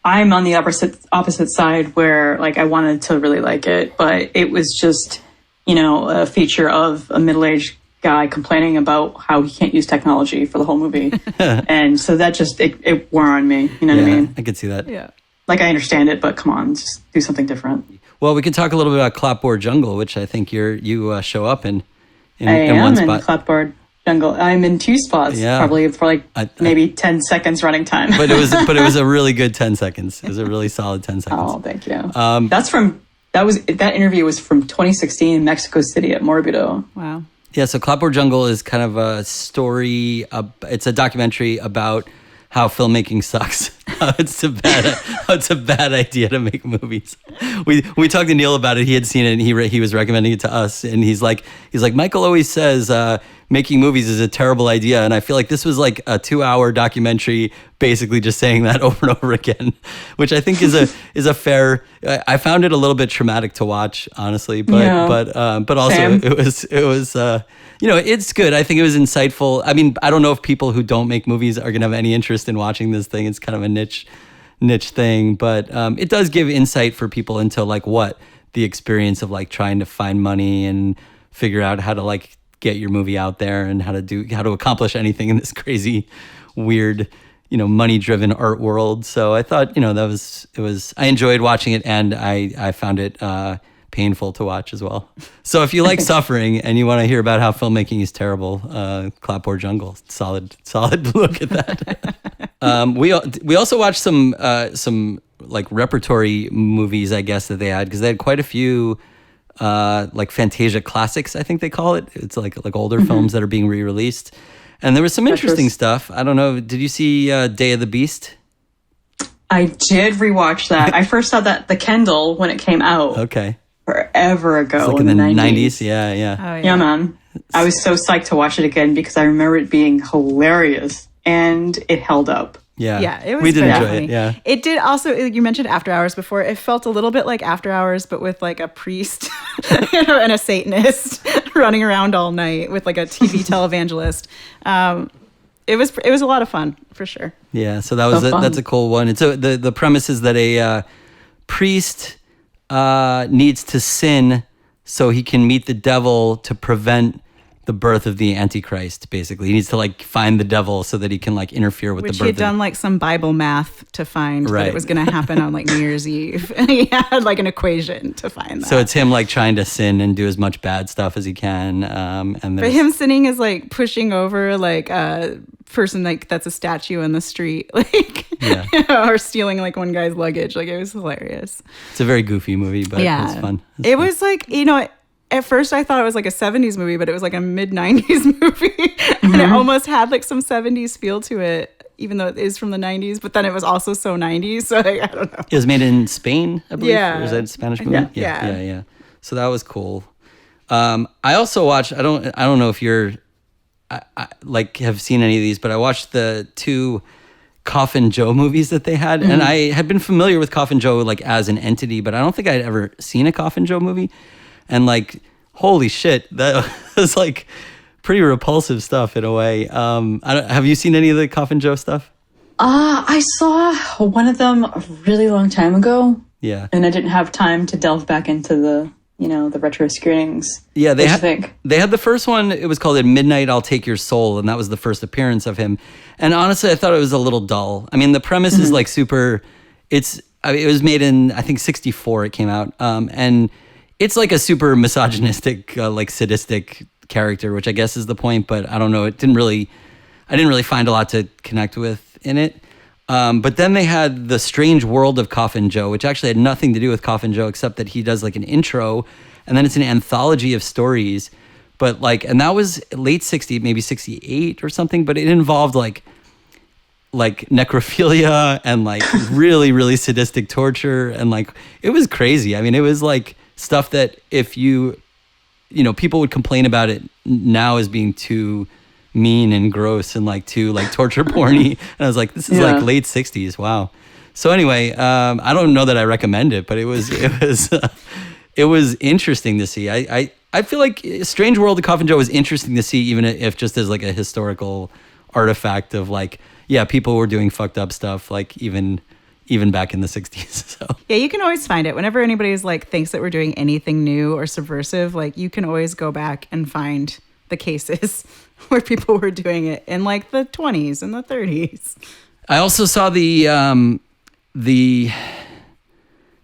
I'm on the opposite side where like I wanted to really like it, but it was just, a feature of a middle-aged guy complaining about how he can't use technology for the whole movie. And so that just, it wore on me. You know what I mean? I could see that. Yeah. Like I understand it, but come on, just do something different. Well, we can talk a little bit about Clapboard Jungle, which I think you show up in I am one spot. in Clapboard Jungle. I'm in two spots, probably for like maybe 10 seconds running time. But it was a really good 10 seconds. It was a really solid 10 seconds. Oh, thank you. That interview was from 2016 in Mexico City at Morbido. Wow. Yeah, so Clapboard Jungle is kind of a story. It's a documentary about how filmmaking sucks. It's a bad idea to make movies. We talked to Neil about it. He had seen it, and he was recommending it to us. And he's like, Michael always says making movies is a terrible idea. And I feel like this was like a 2-hour documentary, basically just saying that over and over again, which I think is a fair. I found it a little bit traumatic to watch, honestly, but also Same. it was. It's good. I think it was insightful. I mean, I don't know if people who don't make movies are gonna have any interest in watching this thing. It's kind of a niche thing, but it does give insight for people into like what the experience of like trying to find money and figure out how to like get your movie out there and how to accomplish anything in this crazy, weird, money driven art world. So I thought, I enjoyed watching it, and I found it painful to watch as well. So if you like suffering and you want to hear about how filmmaking is terrible, Clapboard Jungle, solid look at that. We also watched some like repertory movies, I guess, that they had, because they had quite a few like Fantasia classics, I think they call it. It's like older films that are being re-released, and there was some interesting stuff. I don't know. Did you see Day of the Beast? I did rewatch that. I first saw the Kendall when it came out. Okay. Forever ago, It's like in the 90s. Yeah. Oh, Yeah, man. I was so psyched to watch it again because I remember it being hilarious, and it held up. Yeah, it was we did very enjoy funny. it. Yeah, it did also. You mentioned After Hours before. It felt a little bit like After Hours, but with like a priest and a Satanist running around all night with like a TV televangelist. It was a lot of fun for sure. Yeah, so that's a cool one. And so the premise is that a priest needs to sin so he can meet the devil to prevent the birth of the Antichrist. Basically, he needs to like find the devil so that he can like interfere with Which the birth. he had done like some Bible math to find Right. that it was going to happen on like New Year's Eve, and he had like an equation to find that. So it's him like trying to sin and do as much bad stuff as he can. And but there's, him sinning is like pushing over like a person like that's a statue in the street, like or stealing like one guy's luggage. Like it was hilarious. it's a very goofy movie, but it's fun. It was like, at first I thought it was like a 70s movie, but it was like a mid-90s movie. And it almost had like some 70s feel to it, even though it is from the 90s. But then it was also so 90s. So like, I don't know. It was made in Spain, I believe. Yeah. Or is that a Spanish movie? Yeah. So that was cool. I also watched, I don't know if you're like have seen any of these, but I watched the 2 Coffin Joe movies that they had. And I had been familiar with Coffin Joe like as an entity, but I don't think I'd ever seen a Coffin Joe movie. And like, holy shit, that was like pretty repulsive stuff in a way. Have you seen any of the Coffin Joe stuff? I saw one of them a really long time ago. Yeah. And I didn't have time to delve back into the retro screenings. Yeah, What do you think? They had the first one. It was called "At Midnight I'll Take Your Soul," and that was the first appearance of him. And honestly, I thought it was a little dull. I mean, the premise is like super. It was made in I think '64. It came out, and it's like a super misogynistic, like sadistic character, which I guess is the point. But I don't know. I didn't really find a lot to connect with in it. But then they had The Strange World of Coffin Joe, which actually had nothing to do with Coffin Joe, except that he does like an intro, and then it's an anthology of stories. But like, and that was late 60s, maybe 68 or something, but it involved like necrophilia and like really, really sadistic torture. And like, it was crazy. I mean, it was like stuff that if people would complain about it now as being too mean and gross and like too like torture porny. And I was like, this is like late 60s. Wow. So anyway, I don't know that I recommend it, but it was interesting to see. I feel like Strange World of Coffin Joe was interesting to see, even if just as like a historical artifact of like, yeah, people were doing fucked up stuff, like even back in the 60s. So Yeah, you can always find it. Whenever anybody's like thinks that we're doing anything new or subversive, like you can always go back and find the cases where people were doing it in like the 20s and the 30s. I also saw the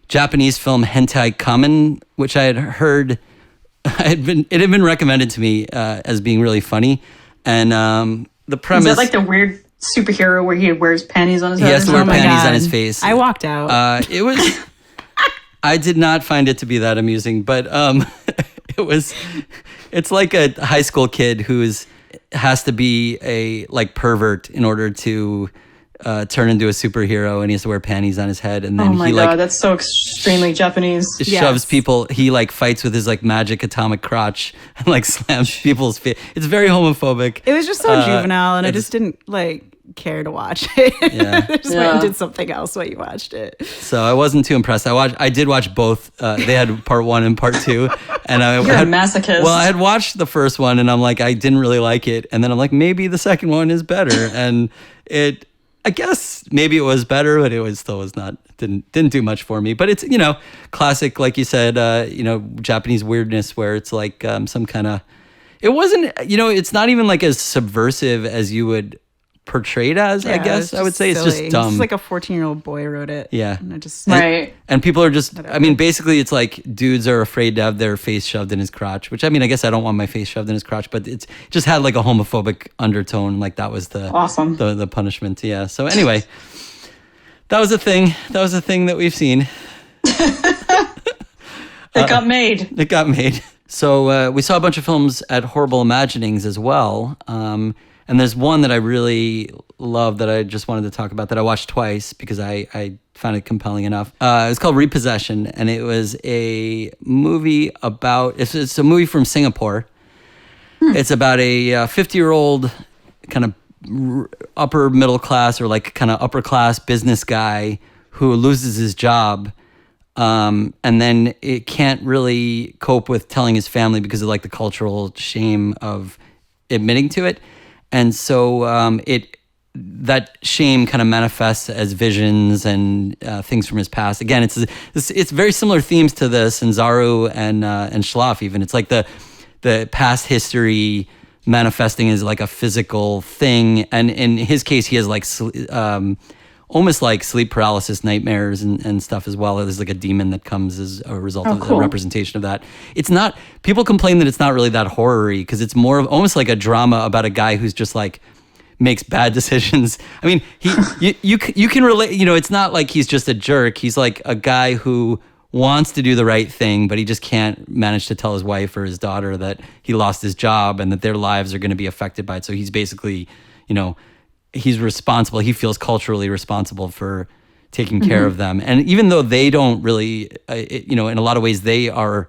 Japanese film Hentai Kamen, which I had heard it had been recommended to me as being really funny. And the premise Is that like the weird superhero where he wears panties on his head? He has to wear Oh my panties God. on his face. I walked out. It was. I did not find it to be that amusing, but it was. It's like a high school kid has to be a like pervert in order to turn into a superhero, and he has to wear panties on his head, and then Oh my he God, like that's so extremely Japanese. shoves people. He like fights with his like magic atomic crotch and like slams people's face. It's very homophobic. It was just so juvenile, and I just didn't like care to watch it. Yeah. I just went and did something else while you watched it. So I wasn't too impressed. I did watch both. They had part 1 and part 2, and You're a masochist. Well, I had watched the first one, and I'm like, I didn't really like it, and then I'm like, maybe the second one is better, and I guess maybe it was better, but it was not didn't do much for me. But it's classic, like you said, Japanese weirdness where it's like some kind of. It wasn't it's not even like as subversive as you would portray it as. I guess I would say silly. It's just dumb. It's like a 14-year-old boy wrote it. Yeah, and I just right. And people are just. I mean, basically, it's like dudes are afraid to have their face shoved in his crotch. Which I mean, I guess I don't want my face shoved in his crotch, but it's just had like a homophobic undertone. Like that was the awesome the punishment. Yeah. So anyway, that was a thing. That was a thing that we've seen. It got made. It got made. So we saw a bunch of films at Horrible Imaginings as well. And there's one that I really love that I just wanted to talk about that I watched twice because I found it compelling enough. It's called Repossession, and it was a movie about, it's a movie from Singapore. It's about a 50-year-old kind of upper middle class or like kind of upper class business guy who loses his job. And then it can't really cope with telling his family because of like the cultural shame of admitting to it. And so that shame kind of manifests as visions and things from his past. Again, it's very similar themes to the Sanzaru and Schlaf even. It's like the past history manifesting as like a physical thing. And in his case, he has like almost like sleep paralysis, nightmares and stuff as well. There's like a demon that comes as a result of the representation of that. It's not, people complain that it's not really that horror-y because it's more of almost like a drama about a guy who's just like makes bad decisions. I mean, you can relate, it's not like he's just a jerk. He's like a guy who wants to do the right thing, but he just can't manage to tell his wife or his daughter that he lost his job and that their lives are going to be affected by it. So he's basically, he's responsible. He feels culturally responsible for taking care of them. And even though they don't really, in a lot of ways they are,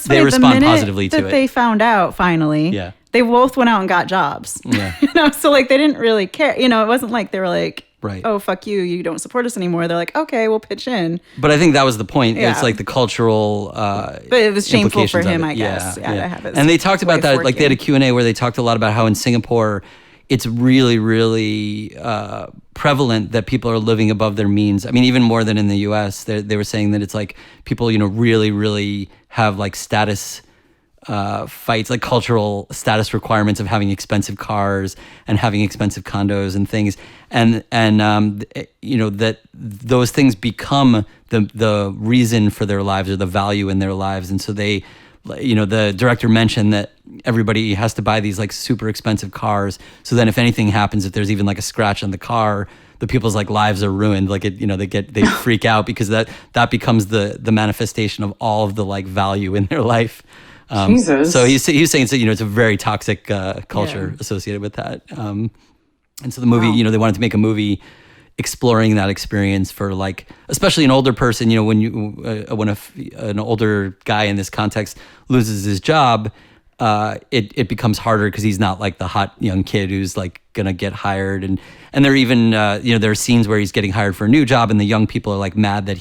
they respond positively to it. They found out finally, they both went out and got jobs. Yeah. So like they didn't really care. It wasn't like they were like, right. Oh, fuck you. You don't support us anymore. They're like, okay, we'll pitch in. But I think that was the point. Yeah. It's like the cultural but it was shameful for him, I guess. Yeah. To have and they talked about that. Like they had a Q&A where they talked a lot about how in Singapore, it's really, really prevalent that people are living above their means. I mean, even more than in the US. They were saying that it's like people, really, really have like status fights, like cultural status requirements of having expensive cars and having expensive condos and things, and that those things become the reason for their lives or the value in their lives, and so they, the director mentioned that everybody has to buy these like super expensive cars, so then if anything happens, if there's even like a scratch on the car, the people's like lives are ruined. Like they freak out because that becomes the manifestation of all of the like value in their life. Jesus. So he's saying so, it's a very toxic culture associated with that. And so the movie, they wanted to make a movie exploring that experience for like, especially an older person, when an older guy in this context loses his job, it becomes harder because he's not like the hot young kid who's like gonna get hired. And there are even, there are scenes where he's getting hired for a new job and the young people are like mad that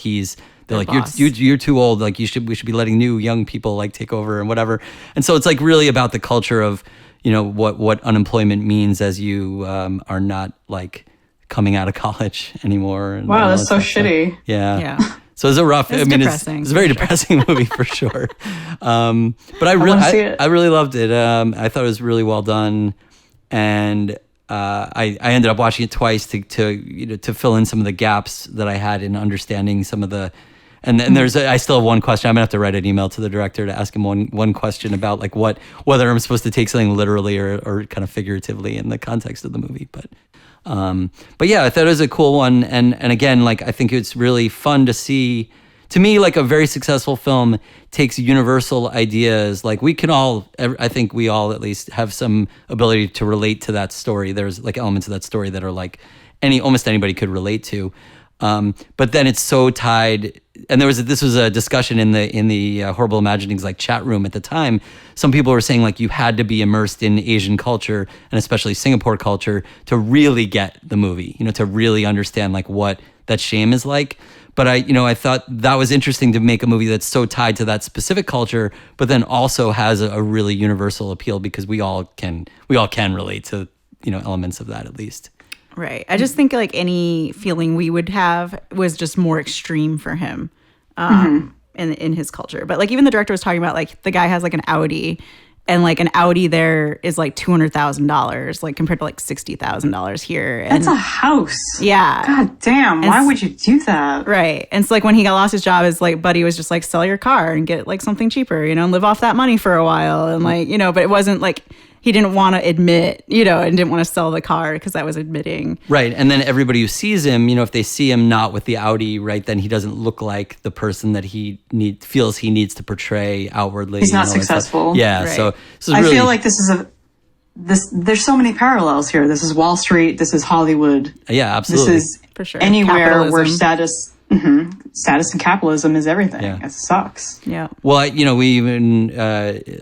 they're like, you're too old. Like we should be letting new young people like take over and whatever. And so it's like really about the culture of, what unemployment means as you are not like coming out of college anymore. And wow, that's so shitty. Stuff. Yeah. So it's it's a very depressing movie for sure. But I really loved it. I thought it was really well done. And I ended up watching it twice to fill in some of the gaps that I had in understanding some of the. And I still have one question. I'm gonna have to write an email to the director to ask him one question about like whether I'm supposed to take something literally or kind of figuratively in the context of the movie. But yeah, I thought it was a cool one. And again, like I think it's really fun to to me, like a very successful film takes universal ideas. Like we can all, I think we all at least have some ability to relate to that story. There's like elements of that story that are like almost anybody could relate to. But then it's so tied, and this was a discussion in the Horrible Imaginings like chat room at the time. Some people were saying like you had to be immersed in Asian culture and especially Singapore culture to really get the movie, to really understand like what that shame is like. But I thought that was interesting to make a movie that's so tied to that specific culture, but then also has a really universal appeal because we all can relate to elements of that at least. Right. I just think like any feeling we would have was just more extreme for him in his culture. But like even the director was talking about like the guy has like an Audi, and like an Audi there is like $200,000 like compared to like $60,000 here. And that's a house. Yeah. God damn. Why would you do that? Right. And so like when he lost his job, his like buddy was just like, sell your car and get like something cheaper, and live off that money for a while. And like, but it wasn't like, he didn't want to admit, and didn't want to sell the car because that was admitting. Right. And then everybody who sees him, if they see him not with the Audi, right, then he doesn't look like the person that he feels he needs to portray outwardly. He's not successful. Yeah. Right. So I feel like there's so many parallels here. This is Wall Street. This is Hollywood. Yeah, absolutely. This is for sure anywhere where status and capitalism is everything. Yeah. It sucks. Yeah. Well, we even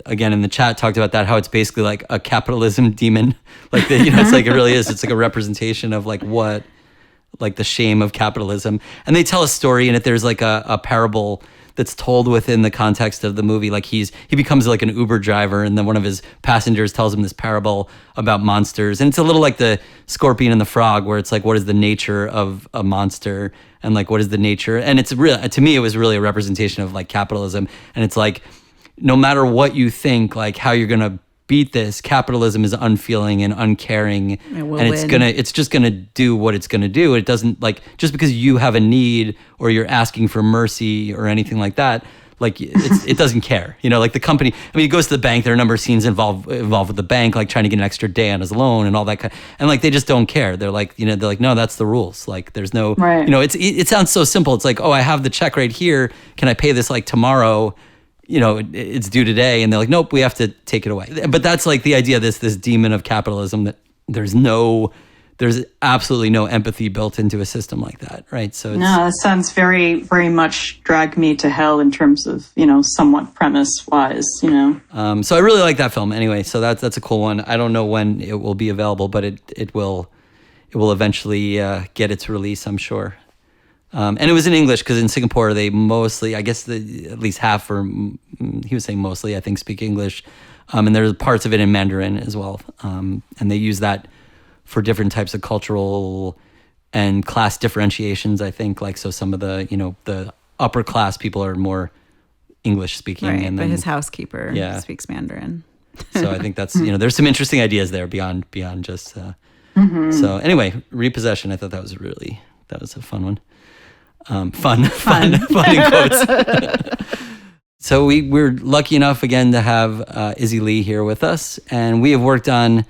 again in the chat talked about that, how it's basically like a capitalism demon. Like it's like it really is. It's like a representation of like what, like the shame of capitalism. And they tell a story in it. There's like a parable that's told within the context of the movie. Like he becomes like an Uber driver, and then one of his passengers tells him this parable about monsters. And it's a little like the Scorpion and the Frog, where it's like, what is the nature of a monster? And like, what is the nature? And it's real, to me, it was really a representation of like capitalism. And it's like, no matter what you think, like how you're going to beat this, capitalism is unfeeling and uncaring. It's just gonna do what it's gonna do. It doesn't, like, just because you have a need or you're asking for mercy or anything like that, like it doesn't care. Like the company, he goes to the bank, there are a number of scenes involved with the bank, like trying to get an extra day on his loan and all that kind, and like they just don't care. They're like, no, that's the rules. Like there's no, right. It sounds so simple. It's like, oh, I have the check right here. Can I pay this like tomorrow? It's due today. And they're like, nope, we have to take it away. But that's like the idea, this demon of capitalism, that there's absolutely no empathy built into a system like that, right? So no, that sounds very, very much Drag Me to Hell in terms of, somewhat premise-wise, So I really like that film anyway. So that's a cool one. I don't know when it will be available, but it will eventually get its release, I'm sure. And it was in English because in Singapore they mostly, I guess at least half, or he was saying mostly, I think, speak English. And there's parts of it in Mandarin as well. And they use that for different types of cultural and class differentiations, I think. Like, so some of the, the upper class people are more English speaking. Right, and but then his housekeeper speaks Mandarin. So I think that's, there's some interesting ideas there beyond just. So anyway, Repossession, I thought that was a fun one. Fun in quotes. So we're lucky enough again to have Izzy Lee here with us, and we have worked on,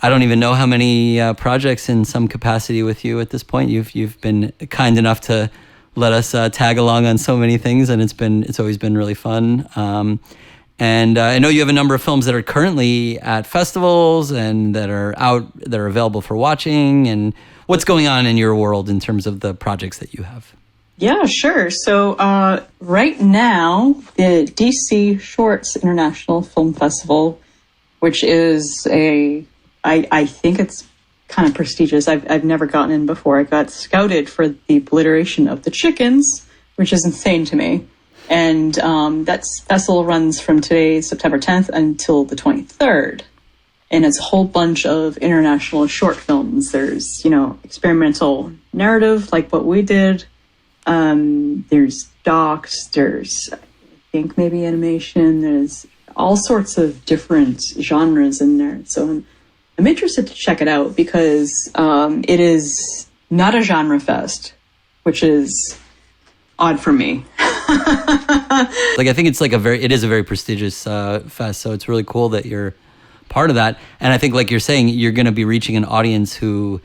I don't even know how many projects in some capacity with you at this point. You've been kind enough to let us tag along on so many things, and it's always been really fun. And I know you have a number of films that are currently at festivals and that are available for watching. And what's going on in your world in terms of the projects that you have? Yeah, sure. So right now, the DC Shorts International Film Festival, which is I think it's kind of prestigious. I've never gotten in before. I got scouted for the Obliteration of the Chickens, which is insane to me. And that festival runs from today, September 10th, until the 23rd. And it's a whole bunch of international short films. There's, experimental narrative like what we did. There's docs, there's, I think, maybe animation. There's all sorts of different genres in there. So I'm interested to check it out because it is not a genre fest, which is odd for me. Like, I think it's like it is a very prestigious fest, so it's really cool that you're part of that. And I think, like you're saying, you're going to be reaching an audience who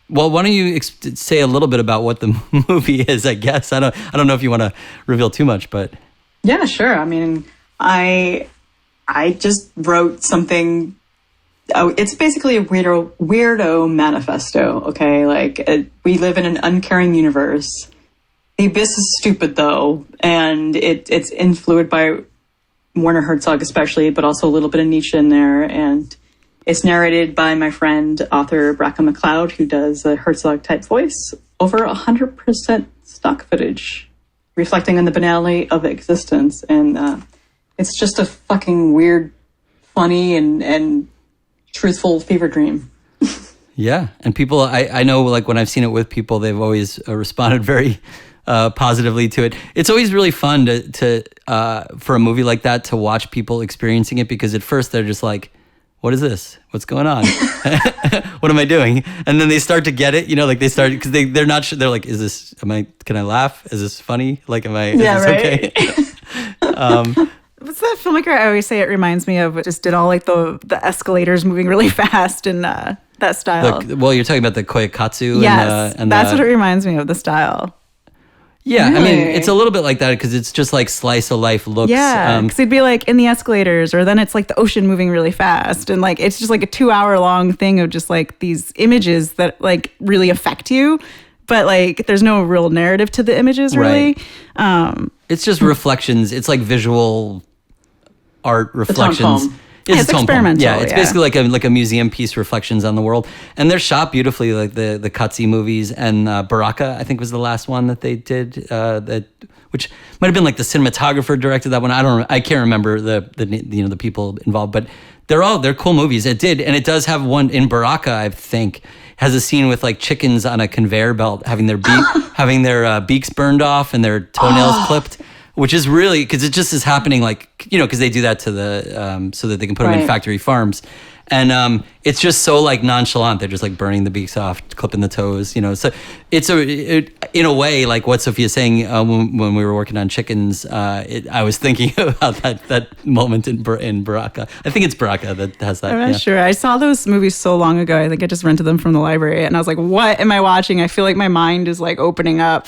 Well, why don't you say a little bit about what the movie is? I guess I don't know if you want to reveal too much, but yeah, sure. I mean, I just wrote something. Oh, it's basically a weirdo manifesto. Okay, like we live in an uncaring universe. The Abyss is stupid though, and it's influenced by Werner Herzog especially, but also a little bit of Nietzsche in there, and it's narrated by my friend, author Baraka McLeod, who does a Herzog-type voice over 100% stock footage, reflecting on the banality of existence. And it's just a fucking weird, funny, and truthful fever dream. Yeah, and people, I know, like when I've seen it with people, they've always responded very positively to it. It's always really fun to for a movie like that to watch people experiencing it, because at first they're just like, what is this? What's going on? What am I doing? And then they start to get it, like they start, because they're not sure. They're like, can I laugh? Is this funny? Like, is this right? Okay? What's that filmmaker I always say it reminds me of? It just did all like the escalators moving really fast and that style. Well, you're talking about the Qatsi. Yes, and that's what it reminds me of, the style. Yeah, really? I mean, it's a little bit like that because it's just like slice of life looks. Yeah, because it'd be like in the escalators, or then it's like the ocean moving really fast, and like it's just like a 2-hour long thing of just like these images that like really affect you, but like there's no real narrative to the images really. Right. It's just reflections. It's like visual art reflections. It's experimental. Yeah, it's basically like a museum piece, reflections on the world, and they're shot beautifully, like the Qatsi movies. And Baraka, I think, was the last one that they did, which might have been like the cinematographer directed that one. I can't remember the people involved, but they're cool movies. It does have one in Baraka, I think, has a scene with like chickens on a conveyor belt having their beaks burned off and their toenails clipped. Which is really, because it just is happening like, because they do that to the, so that they can put them in factory farms. And it's just so like nonchalant. They're just like burning the beaks off, clipping the toes, So it's in a way, like what Sophia's saying when we were working on chickens, I was thinking about that moment in Baraka. I think it's Baraka that has that. I'm not sure. I saw those movies so long ago. I think I just rented them from the library, and I was like, what am I watching? I feel like my mind is like opening up,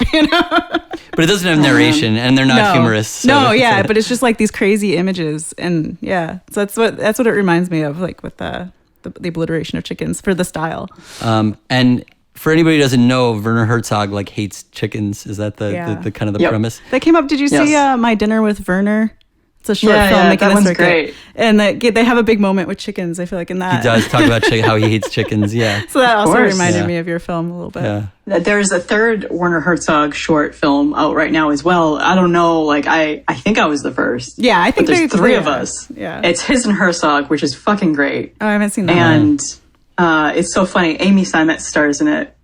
But it doesn't have narration, and they're not humorous. So but it's just like these crazy images, and so that's what it reminds me of, like with the obliteration of chickens for the style. And for anybody who doesn't know, Werner Herzog like hates chickens. Is that the kind of the premise? That came up. Did you see My Dinner with Werner? It's a short film making that a one's circuit. great. And they have a big moment with chickens, I feel like, in that. He does talk about how he hates chickens, yeah. So that also reminded me of your film a little bit. Yeah. There's a third Werner Herzog short film out right now as well. I don't know, like I think I was the first. Yeah, I think there's three of us. Yeah. It's his and Herzog, which is fucking great. Oh, I haven't seen that. And it's so funny. Amy Seimet stars in it.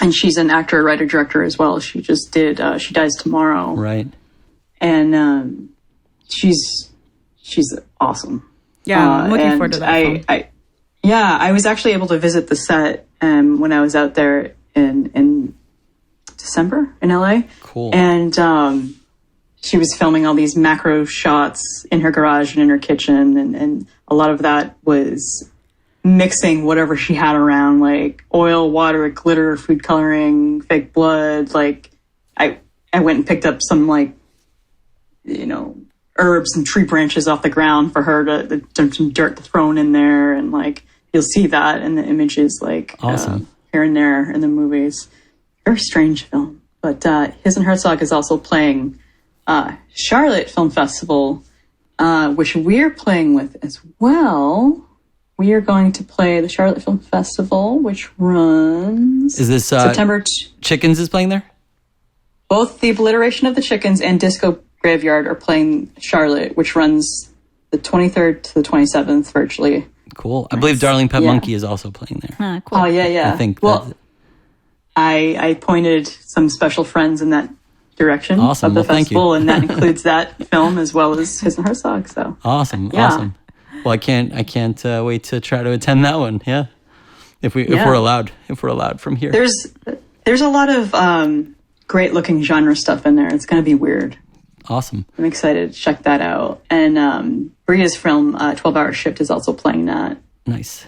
And she's an actor, writer, director as well. She just did She Dies Tomorrow. Right. And she's awesome. Yeah, I'm looking forward to that film. I was actually able to visit the set when I was out there in December in LA. Cool. And she was filming all these macro shots in her garage and in her kitchen, and a lot of that was mixing whatever she had around, like oil, water, glitter, food coloring, fake blood. Like I went and picked up some herbs and tree branches off the ground for her to some dirt thrown in there, and like you'll see that in the images, like awesome. Here and there in the movies. Very strange film, but his and Herzog is also playing Charlotte Film Festival, which we're playing with as well. We are going to play the Charlotte Film Festival, which runs. Is this September? Chickens is playing there? Both the Obliteration of the Chickens and Disco Graveyard are playing Charlotte, which runs the 23rd to the 27th virtually. Cool. Nice. I believe Darling Pet Monkey is also playing there. Cool. Oh, yeah. I think. Well, I pointed some special friends in that direction of the festival, and that includes that film as well as his and Herzog. So awesome. Well, I can't wait to try to attend that one. Yeah, if we're allowed from here. There's a lot of great looking genre stuff in there. It's going to be weird. Awesome. I'm excited to check that out. And Brea's film 12 Hour Shift is also playing that. Nice.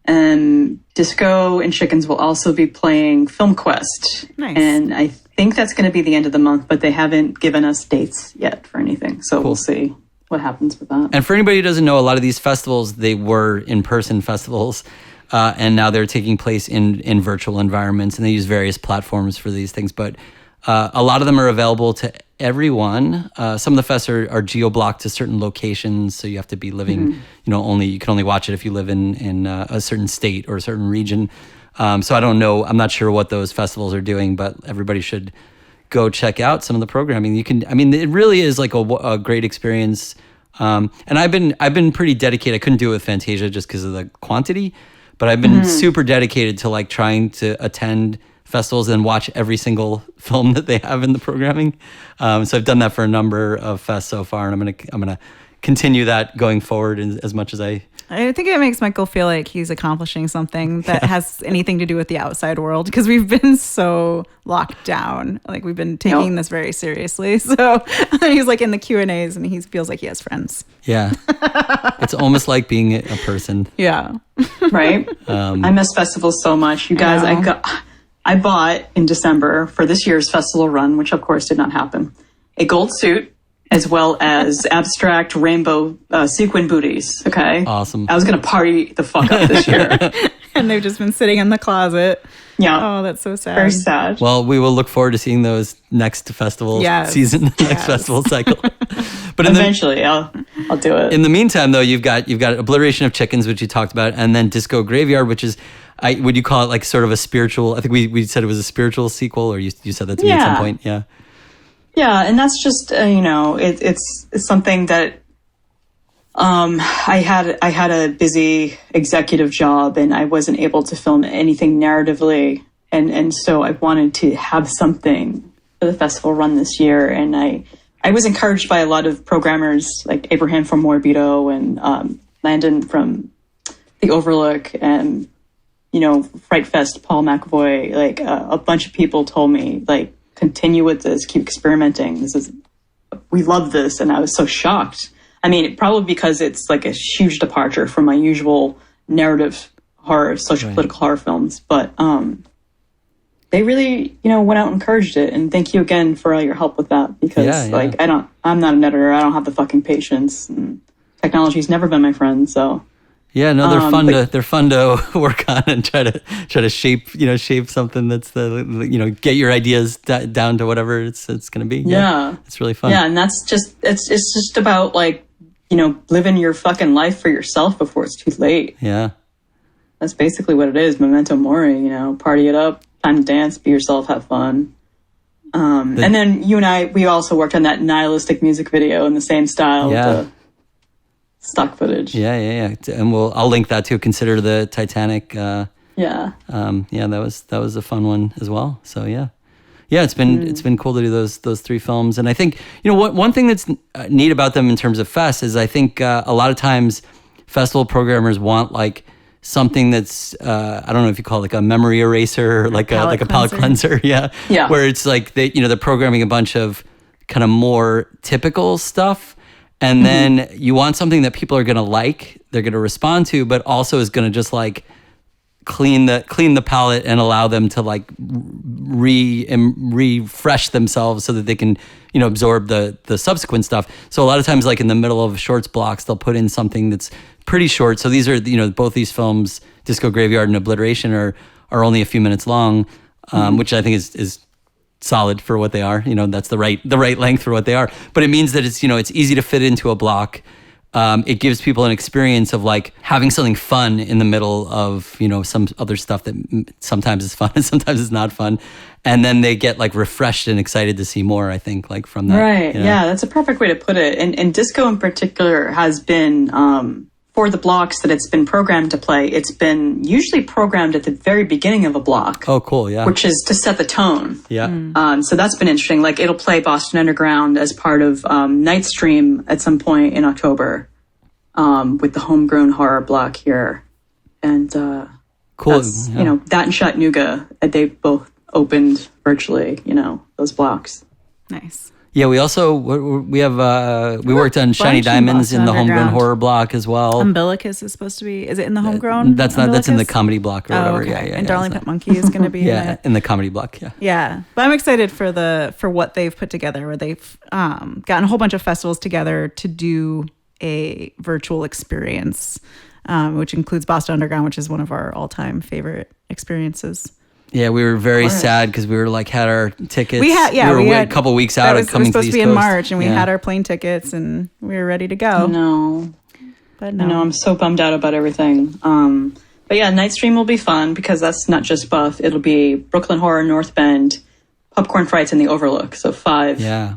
And Disco and Chickens will also be playing FilmQuest. Nice. And I think that's going to be the end of the month, but they haven't given us dates yet for anything. So We'll see what happens with that. And for anybody who doesn't know, a lot of these festivals, they were in-person festivals, and now they're taking place in virtual environments, and they use various platforms for these things. But a lot of them are available to everyone. Some of the fests are geo-blocked to certain locations, so you have to be living, you can only watch it if you live in a certain state or a certain region. So I don't know, I'm not sure what those festivals are doing, but everybody should go check out some of the programming. It really is like a great experience. And I've been pretty dedicated. I couldn't do it with Fantasia just because of the quantity, but I've been super dedicated to like trying to attend festivals and watch every single film that they have in the programming. So I've done that for a number of fests so far, and I'm gonna continue that going forward as much as I think it makes Michael feel like he's accomplishing something that has anything to do with the outside world, because we've been so locked down. Like, we've been taking this very seriously. So he's like in the Q&As and he feels like he has friends. Yeah. It's almost like being a person. Yeah. Right? I miss festivals so much. You guys, I bought in December for this year's festival run, which of course did not happen, a gold suit, as well as abstract rainbow sequin booties. Okay. Awesome. I was going to party the fuck up this year. And they've just been sitting in the closet. Yeah. Oh, that's so sad. Very sad. Well, we will look forward to seeing those next festival season, next festival cycle. But eventually I'll do it. In the meantime, though, you've got Obliteration of Chickens, which you talked about, and then Disco Graveyard, which is, would you call it like sort of a spiritual, I think we said it was a spiritual sequel, or you said that to me at some point. Yeah. Yeah, and that's just it's something that I had a busy executive job, and I wasn't able to film anything narratively, and so I wanted to have something for the festival run this year, and I was encouraged by a lot of programmers like Abraham from Morbido and Landon from The Overlook and Fright Fest, Paul McAvoy. Like a bunch of people told me like, continue with this, keep experimenting. We love this. And I was so shocked. I mean, probably because it's like a huge departure from my usual narrative horror, social political horror films. But they really, went out and encouraged it. And thank you again for all your help with that. Because I'm not an editor. I don't have the fucking patience. And technology's never been my friend. So yeah, no, they're fun to work on and try to shape something that's get your ideas down to whatever it's going to be. Yeah, it's really fun. Yeah, and that's just it's just about like living your fucking life for yourself before it's too late. Yeah, that's basically what it is. Memento mori. Party it up, time to dance, be yourself, have fun. And then you and I, we also worked on that nihilistic music video in the same style. Yeah. Stock footage. Yeah. And I'll link that too. Consider the Titanic. Yeah. That was a fun one as well. So yeah. It's been cool to do those three films. And I think, one thing that's neat about them in terms of fest is I think a lot of times festival programmers want like something that's, I don't know if you call it like a memory eraser or like a palate cleanser. Yeah. Where it's like they're programming a bunch of kind of more typical stuff. And then you want something that people are going to like, they're going to respond to, but also is going to just like clean the palette and allow them to like refresh themselves so that they can, absorb the subsequent stuff. So a lot of times, like in the middle of shorts blocks, they'll put in something that's pretty short. So these are, both these films, Disco Graveyard and Obliteration, are only a few minutes long, which I think is solid for what they are. That's the right length for what they are. But it means that it's easy to fit into a block. It gives people an experience of like having something fun in the middle of some other stuff that sometimes is fun and sometimes is not fun, and then they get like refreshed and excited to see more. I think like from that. Right. Yeah, that's a perfect way to put it. And Disco in particular has been for the blocks that it's been programmed to play, it's been usually programmed at the very beginning of a block. Oh, cool, yeah. Which is to set the tone. Yeah. So that's been interesting. Like, it'll play Boston Underground as part of Nightstream at some point in October with the homegrown horror block here. And cool. That and Chattanooga, they both opened virtually, those blocks. Nice. Yeah, we also we have we worked on Shiny Diamonds in the Homegrown Horror block as well. Umbilicus is supposed to be. Is it in the Homegrown? That's not. That's in the comedy block or whatever. Okay. Yeah. And Darling Pet Monkey is going to be in the comedy block. Yeah. Yeah, but I'm excited for what they've put together, where they've gotten a whole bunch of festivals together to do a virtual experience, which includes Boston Underground, which is one of our all-time favorite experiences. Yeah, we were very sad because we were had our tickets. We were a couple weeks out of coming to the East Coast. It was supposed to be in March, and we had our plane tickets, and we were ready to go. But no, I'm so bummed out about everything. But yeah, Nightstream will be fun because that's not just Buff. It'll be Brooklyn Horror, North Bend, Popcorn Frights, and the Overlook. So 5. Yeah,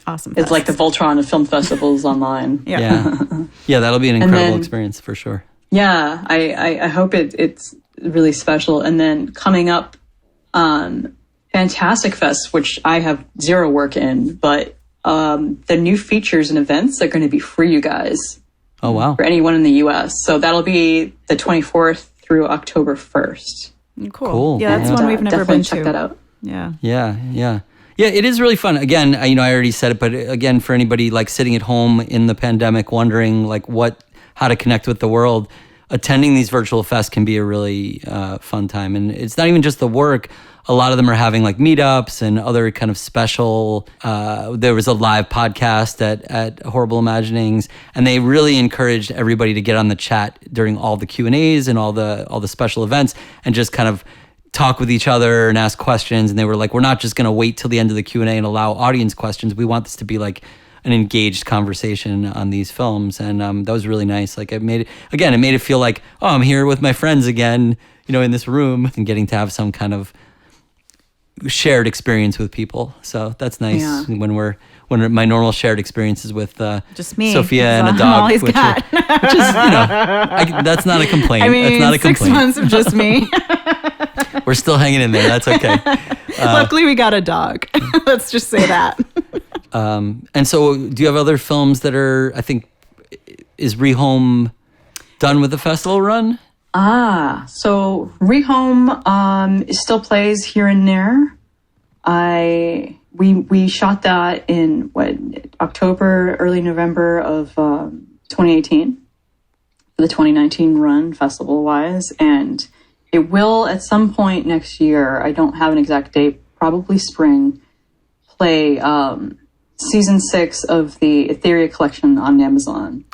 awesome. It's like the Voltron of film festivals online. Yeah, that'll be an incredible experience for sure. Yeah, I hope it's really special. And then coming up, Fantastic Fest, which I have zero work in, but the new features and events are going to be for you guys. Oh, wow. For anyone in the U.S. So that'll be the 24th through October 1st. Cool. Yeah, that's one we've never been to. Check that out. Yeah. Yeah, it is really fun. Again, I already said it, but again, for anybody sitting at home in the pandemic wondering how to connect with the world, attending these virtual fests can be a really fun time. And it's not even just the work. A lot of them are having meetups and other kind of special, there was a live podcast at Horrible Imaginings, and they really encouraged everybody to get on the chat during all the Q&As and all the special events and just kind of talk with each other and ask questions. And they were we're not just going to wait till the end of the Q&A and allow audience questions. We want this to be an engaged conversation on these films, and that was really nice. It made it feel like, oh, I'm here with my friends again, in this room, and getting to have some kind of shared experience with people. So that's nice. Yeah. when my normal shared experience is with just me, Sophia and a dog, which is that's not a complaint. I mean, that's not a complaint. 6 months of just me. We're still hanging in there. That's okay. Luckily, we got a dog. Let's just say that. And so, do you have other films that are? I think is Rehome done with the festival run? So Rehome still plays here and there. We shot that in October, early November of 2018 for the 2019 run festival wise, and it will at some point next year. I don't have an exact date. Probably spring. Play season 6 of the Etheria collection on Amazon.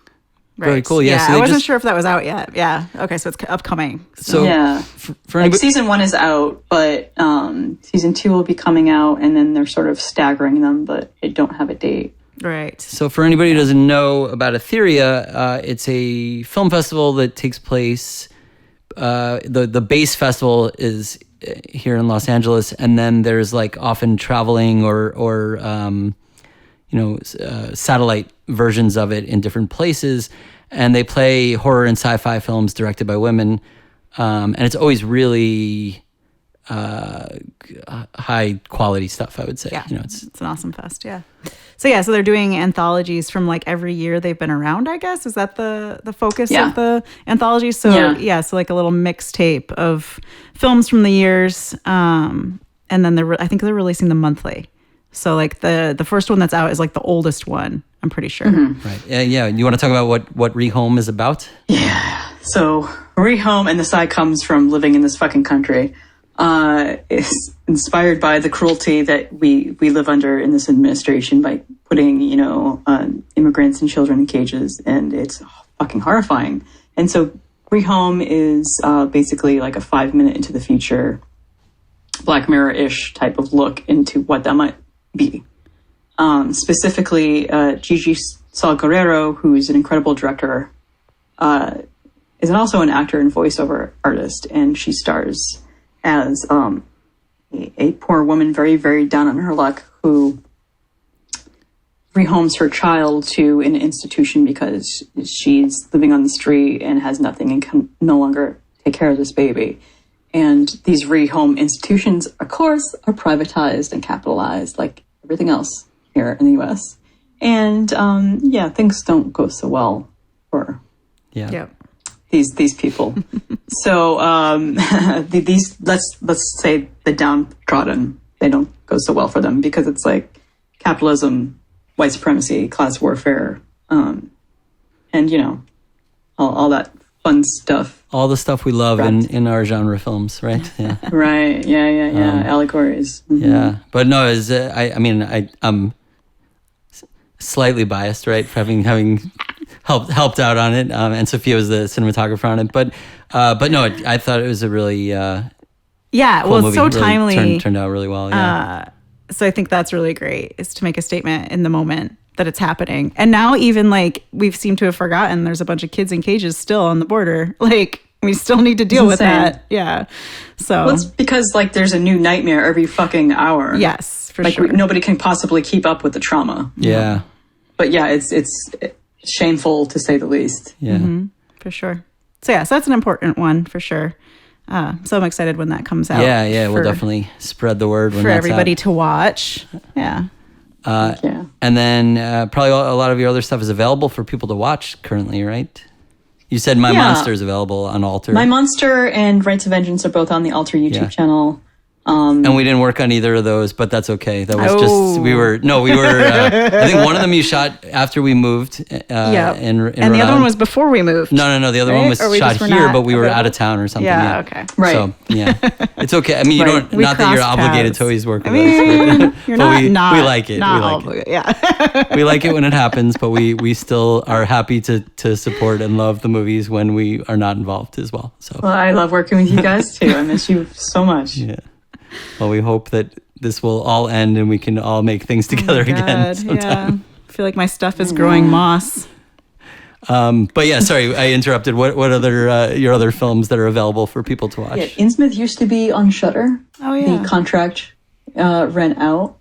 Right. Very cool. Yeah, so I wasn't sure if that was out yet. Yeah. Okay, so it's upcoming. So yeah, for anybody, season 1 is out, but season 2 will be coming out, and then they're sort of staggering them, but they don't have a date. Right. So for anybody who doesn't know about Etheria, it's a film festival that takes place. The base festival is here in Los Angeles, and then there's often traveling or satellite versions of it in different places, and they play horror and sci-fi films directed by women, and it's always really high quality stuff, I would say. Yeah, it's an awesome fest. Yeah. So they're doing anthologies from every year they've been around, I guess. Is that the focus of the anthology? So so a little mixtape of films from the years, and then I think they're releasing them monthly. So the first one that's out is the oldest one, I'm pretty sure. Mm-hmm. Right. Yeah. You want to talk about what Rehome is about? Yeah. So Rehome, and the side comes from living in this fucking country, is inspired by the cruelty that we live under in this administration by putting, immigrants and children in cages, and it's fucking horrifying. And so Rehome is basically a 5-minute into the future, Black Mirror-ish type of look into what that might be. Specifically, Gigi Saul Guerrero, who's an incredible director, is also an actor and voiceover artist, and she stars as a poor woman, very, very down on her luck, who rehomes her child to an institution because she's living on the street and has nothing and can no longer take care of this baby. And these rehome institutions, of course, are privatized and capitalized like everything else here in the U.S. And things don't go so well for these people. So these let's say the downtrodden, they don't go so well for them because it's capitalism, white supremacy, class warfare, and all that fun stuff. All the stuff we love in our genre films, right? Yeah. Right. Yeah. Allegories. Mm-hmm. Yeah, but no, I'm slightly biased, right, for having helped out on it, and Sophia was the cinematographer on it. But no, I thought it was a really cool movie. It's so really timely. Turned out really well. Yeah. So I think that's really great, is to make a statement in the moment that it's happening. And now even like we've seemed to have forgotten there's a bunch of kids in cages still on the border. Like we still need to deal with that. Yeah. So it's because like there's a new nightmare every fucking hour. Yes, for like sure. Nobody can possibly keep up with the trauma. Yeah. But yeah, it's shameful to say the least. Yeah. Mm-hmm, for sure. So that's an important one for sure. So I'm excited when that comes out. Yeah, we'll definitely spread the word when for that's everybody out. to watch. Yeah. And then probably a lot of your other stuff is available for people to watch currently, right? You said My Monster is available on Alter. My Monster and Rights of Vengeance are both on the Alter YouTube channel. And we didn't work on either of those, but that's okay. That was just, we were, I think one of them you shot after we moved in and Rhode the other one Island. was before we moved. No, the other one was shot here, but we were out of town or something. Yeah, okay. Right. So, yeah. It's okay. I mean, you don't, We not that you're crossed obligated paths. to always work with You're but not, we like it. Not we like it. Yeah. We like it when it happens, but we still are happy to support and love the movies when we are not involved as well. So. Well, I love working with you guys too. I miss you so much. Yeah. Well, we hope that this will all end and we can all make things together again sometime. Yeah. I feel like my stuff is growing moss. But yeah, sorry, I interrupted. What other your other films that are available for people to watch? Yeah, Innsmouth used to be on Shudder. Oh yeah. The contract ran out,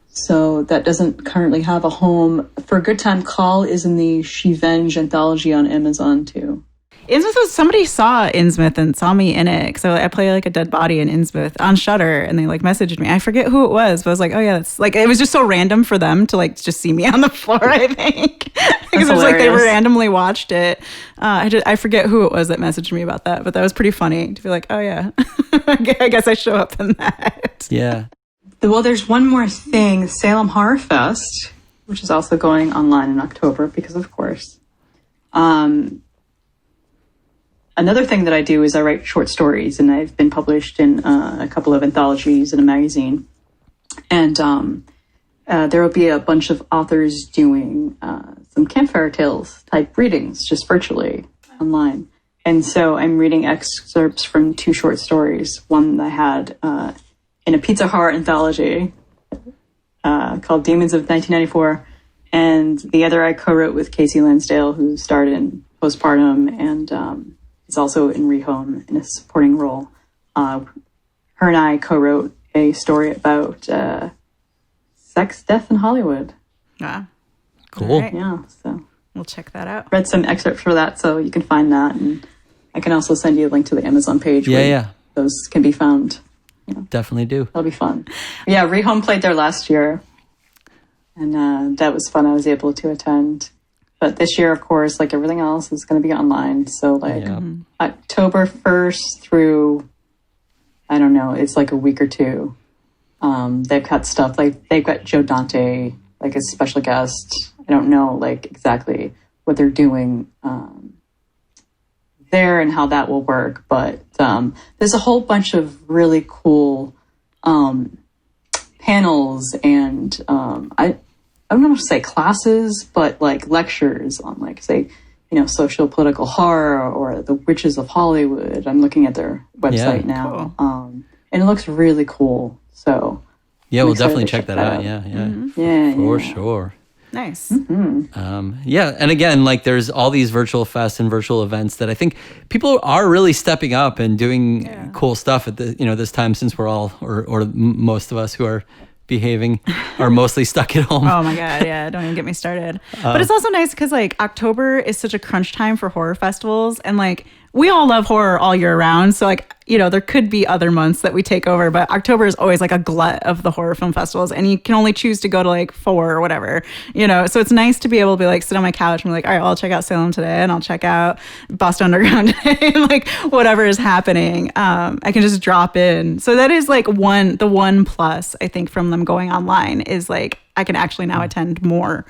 so that doesn't currently have a home. For a Good Time Call is in the Shevenge anthology on Amazon too. Innsmouth somebody saw Innsmouth and saw me in it. So I play like a dead body in Innsmouth on Shudder, and they like messaged me. I forget who it was, but I was like, oh yeah, that's like, it was just so random for them to like just see me on the floor, I think. Because it was like they randomly watched it. I forget who it was that messaged me about that, but that was pretty funny to be like, oh yeah, I guess I show up in that. Yeah. Well, there's one more thing, Salem Horror Fest, which is also going online in October because of course. Another thing that I do is I write short stories, and I've been published in a couple of anthologies in a magazine. And there will be a bunch of authors doing some campfire tales type readings, just virtually online. And so I'm reading excerpts from two short stories. One I had in a pizza horror anthology called Demons of 1994. And the other I co-wrote with Casey Lansdale, who starred in Postpartum and is also in Rehome in a supporting role. Her and I co-wrote a story about sex, death, and Hollywood. Yeah. Cool. Right. Yeah, so We'll check that out. read some excerpts for that, so you can find that. And I can also send you a link to the Amazon page where those can be found. Definitely do. That'll be fun. Yeah, Rehome played there last year, and that was fun. I was able to attend. But this year, of course, like everything else, is going to be online. So like October 1st through, I don't know, it's like a week or two. They've got stuff like they've got Joe Dante, like a special guest. I don't know like exactly what they're doing there and how that will work. But there's a whole bunch of really cool panels and I don't know if to say classes, but like lectures on like, say, socio-political horror or the witches of Hollywood. I'm looking at their website now. Cool. And it looks really cool. So Yeah, I'm we'll excited definitely to check that out. Yeah. yeah, For sure. Nice. Yeah, and again, like there's all these virtual fests and virtual events that I think people are really stepping up and doing cool stuff at the this time, since we're all or most of us who are behaving are mostly stuck at home. Oh my God. Yeah. Don't even get me started. But it's also nice because like October is such a crunch time for horror festivals. And like we all love horror all year round. So like, there could be other months that we take over, but October is always like a glut of the horror film festivals, and you can only choose to go to like 4 or whatever, So it's nice to be able to be like, sit on my couch and be like, all right, well, I'll check out Salem today, and I'll check out Boston Underground today, and like whatever is happening. I can just drop in. So that is like the one plus, I think, from them going online is like, I can actually now attend more.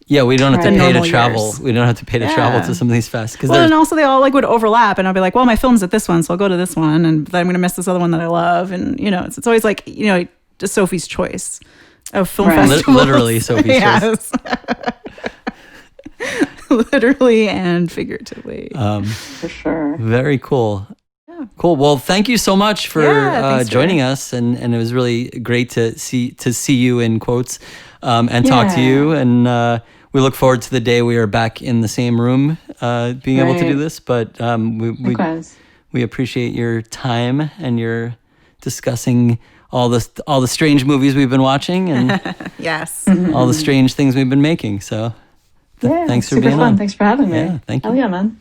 Yeah, we don't have to pay to Normal travel. years. We don't have to pay to travel to some of these fests. Well, and also they all like would overlap, and I'll be like, well, my film's at this one, so I'll go to this one, and then I'm going to miss this other one that I love. And, it's always like, just Sophie's choice of film festivals. Literally Sophie's choice. Literally and figuratively. For sure. Very cool. Cool. Well, thank you so much for joining us, and it was really great to see you in quotes and talk to you. And we look forward to the day we are back in the same room, being able to do this. But we appreciate your time and your discussing all the strange movies we've been watching and yes, all the strange things we've been making. So thanks for being on. Thanks for having me. Yeah, thank you. Hell yeah, man.